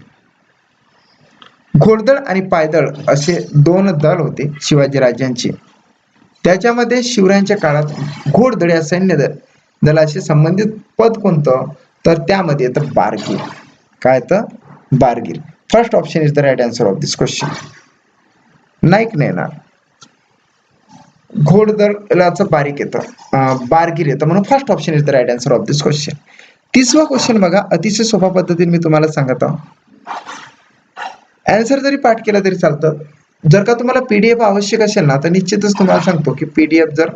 घोडदळ आणि पायदळ असे दोन दल होते शिवाजी राजांचे, त्याच्यामध्ये शिवरायांच्या काळात घोडदळ या सैन्य दलाशी संबंधित पद कोणतं? तर त्यामध्ये येतं बारगीर. काय येतं? बारगीर. First option is the right answer of this question. नाईक नाही येणार, घोडदळाचं बारीक येतं, बारगीर येतं, म्हणून first option is the right answer of this question. 30वा क्वेश्चन बघा, अतिशय सोप्या पद्धतीने मी तुम्हाला सांगत आहो. आन्सर जरी पाठ केला तरी चालतं. जर का तुम्हाला पीडीएफ आवश्यक असेल ना, तर निश्चितच तुम्हाला सांगतो की पीडीएफ जर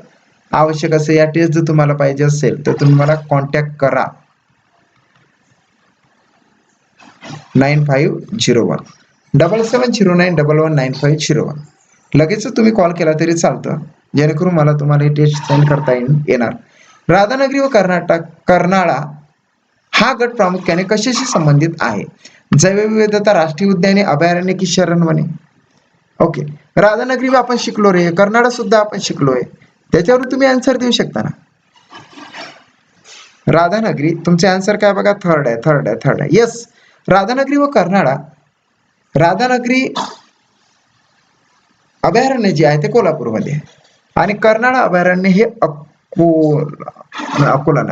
आवश्यक असेल, या टेस्ट जर तुम्हाला पाहिजे असेल तर तुम्ही मला कॉन्टॅक्ट करा. 9501 7709119501. लगेच तुम्ही कॉल केला तरी चालतं, जेणेकरून मला तुम्हाला ही टेस्ट सेंड करता येणार. राधानगरी व कर्नाळा हा गट प्रामुख्याने कशाशी संबंधित आहे? जैवविविधता, राष्ट्रीय उद्याने, अभयारण्य की शरणवने? ओके, राधानगरी आपण शिकलो रे, कर्नाळा सुद्धा आपण शिकलोय, त्याच्यावर तुम्ही आन्सर देऊ शकता ना. राधानगरी तुमचे आन्सर काय बघा, थर्ड आहे. येस, राधानगरी व कर्नाळा. राधानगरी अभयारण्य जे आहे ते कोल्हापूरमध्ये आहे आणि कर्नाळा अभयारण्य हे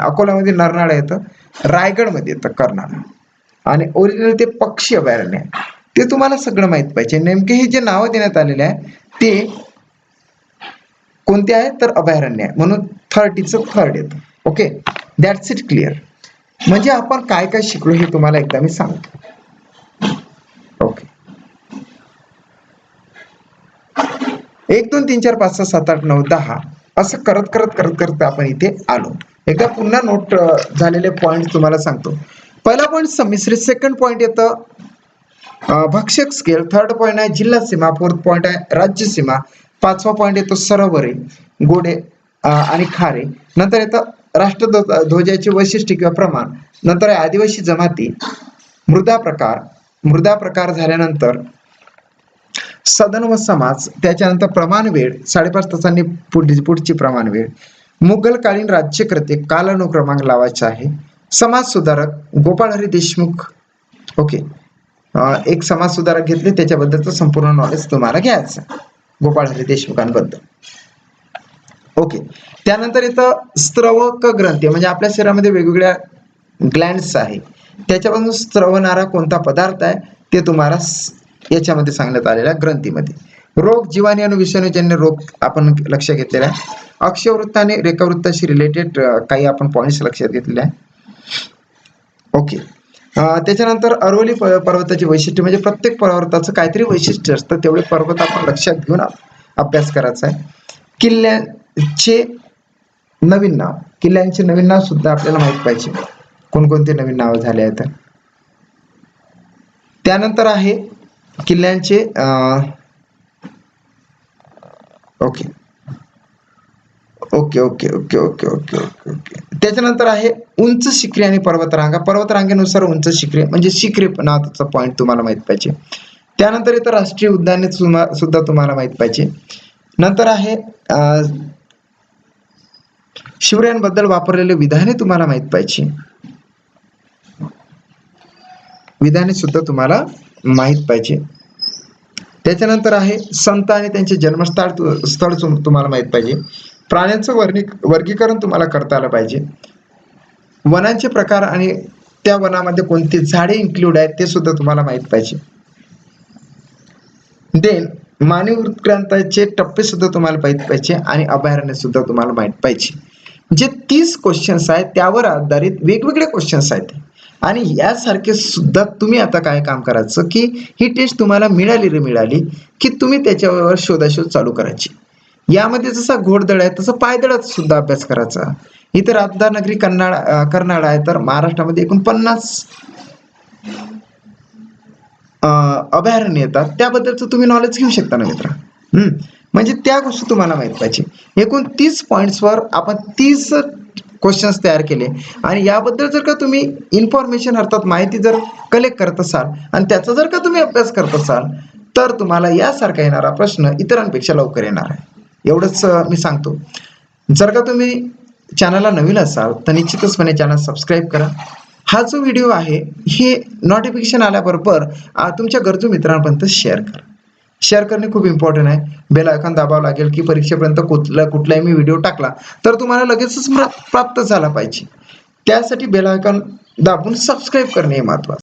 अकोलामध्ये नरनाळा येतं, रायगडमध्ये येतं कर्नाळा, आणि ओरिजिनल ते पक्षी अभयारण्य आहे. ते तुम्हाला सगळं माहित पाहिजे. नेमके हे जे नावं देण्यात आलेले आहे ते कोणते आहे तर अभयारण्य आहे, म्हणून 30चं थर्ड येतं. Okay, that's it, clear. म्हणजे आपण काय काय शिकलो हे तुम्हाला एकदा मी सांगतो. ओके, 1 2 3 4 5 6 7 8 9 10 असं करत आपण इथे आलो. एकदा पुन्हा नोट झालेले पॉइंट तुम्हाला सांगतो. पहिला पॉइंट संमिश्रित, सेकंड पॉइंट येतं भक्षक स्केल, थर्ड पॉइंट आहे जिल्हा सीमा, फोर्थ पॉइंट आहे राज्य सीमा, 5वा पॉइंट येतो सरोवरे, गोडे आणि खारे, नंतर येतं राष्ट्रध्वजाचे वैशिष्ट्य किंवा प्रमाण, नंतर आहे आदिवासी जमाती, मृदा प्रकार झाल्यानंतर सदन व समाज, त्याच्यानंतर प्रमाण वेळ 5.5 तासांनी पुढची प्रमाण वेळ, मुघलकालीन राज्यकर्ते कालानुक्रमांक लावायचा आहे, समाज सुधारक गोपाळ हरी देशमुख. ओके, एक समाज सुधारक घेतले, त्याच्याबद्दलचं संपूर्ण नॉलेज तुम्हाला घ्यायचं गोपाळ हरी देशमुखांबद्दल. ओके, त्यानंतर येतं स्त्रवक ग्रंथी, म्हणजे आपल्या शरीरामध्ये वेगवेगळ्या ग्लँड्स आहे, त्याच्यापासून स्त्रवणारा कोणता पदार्थ आहे ते तुम्हाला याच्यामध्ये सांगण्यात आलेल्या ग्रंथीमध्ये. रोग, जीवाणू आणि विषाणूजन्य रोग आपण लक्ष घेतलेला आहे. अक्षवृत्त आणि रेखावृत्ताशी रिलेटेड काही आपण पॉइंट्स लक्षात घेतलेले आहे. ओके, त्याच्यानंतर अरवली पर्वताची वैशिष्ट्य, म्हणजे प्रत्येक पर्वताचं काहीतरी वैशिष्ट्य असतं, तेवढे पर्वत आपण लक्षात घेऊन अभ्यास करायचा आहे. किल्ल्याचे नवीन नाव, किल्ल्यांचे नवीन नाव सुद्धा आपल्याला माहित पाहिजे, कोणकोणते नवीन नाव झाले आहेत. त्यानंतर आहे किल्ल्यांचे okay okay okay okay okay okay okay okay त्याच्यानंतर आहे उंच शिखरे आणि पर्वतरांगा. पर्वतरांगेनुसार उंच शिखरे म्हणजे शिखरे नावाचा पॉईंट तुम्हाला माहित पाहिजे. त्यानंतर इथं राष्ट्रीय उद्याने सुद्धा तुम्हाला माहित पाहिजे. नंतर आहे शिवरायांबद्दल वापरलेले विधाने तुम्हाला माहित पाहिजे, विधाने सुद्धा तुम्हाला माहित पाहिजे. त्याच्यानंतर आहे संत आणि त्यांचे जन्मस्थळ तुम्हाला माहित पाहिजे. प्राण्यांचं वर्गीकरण तुम्हाला करता आलं पाहिजे. वनांचे प्रकार आणि त्या वनामध्ये कोणती झाडे इन्क्लूड आहेत ते सुद्धा तुम्हाला माहित पाहिजे. देन मानवी उत्क्रांतीचे टप्पे सुद्धा तुम्हाला माहित पाहिजे आणि अभयारण्य सुद्धा तुम्हाला माहित पाहिजे. जे 30 क्वेश्चन्स आहेत त्यावर आधारित वेगवेगळे क्वेश्चन्स आहेत आणि यासारखे सुद्धा तुम्ही आता काय काम करायचं की ही टेस्ट तुम्हाला मिळाली की तुम्ही त्याच्यावर शोधाशोध चालू करायची. यामध्ये जसा घोडदळ आहे तसं पायदळाचा सुद्धा अभ्यास करायचा. इथे राधानगरी कर्नाड आहे, तर महाराष्ट्रामध्ये एकूण 50 अभयारण्य येतात, त्याबद्दलचं तुम्ही नॉलेज घेऊ शकता ना मित्र. म्हणजे त्या गोष्टी तुम्हाला माहित पाहिजे. एकूण 30 पॉईंट्सवर आपण 30 क्वेश्चन्स तयार केले आणि याबद्दल जर का तुम्ही इन्फॉर्मेशन अर्थात माहिती जर कलेक्ट करत असाल आणि त्याचा जर का तुम्ही अभ्यास करत असाल तर तुम्हाला यासारखा येणारा प्रश्न इतरांपेक्षा लवकर येणार आहे. एवढंच मी सांगतो. जर का तुम्ही चॅनलला नवीन असाल तर निश्चितचपणे चॅनल सबस्क्राईब करा. हा जो व्हिडिओ आहे हे नोटिफिकेशन आल्याबरोबर तुमच्या गरजू मित्रांपर्यंत शेअर करा. शेअर करणे खूप इम्पॉर्टंट आहे. बेल आयकॉन दाबावं लागेल की परीक्षेपर्यंत कुठलाही मी व्हिडिओ टाकला तर तुम्हाला लगेचच प्राप्त झाला पाहिजे. त्यासाठी बेल आयकॉन दाबून सबस्क्राईब करणे हे महत्त्वाचं.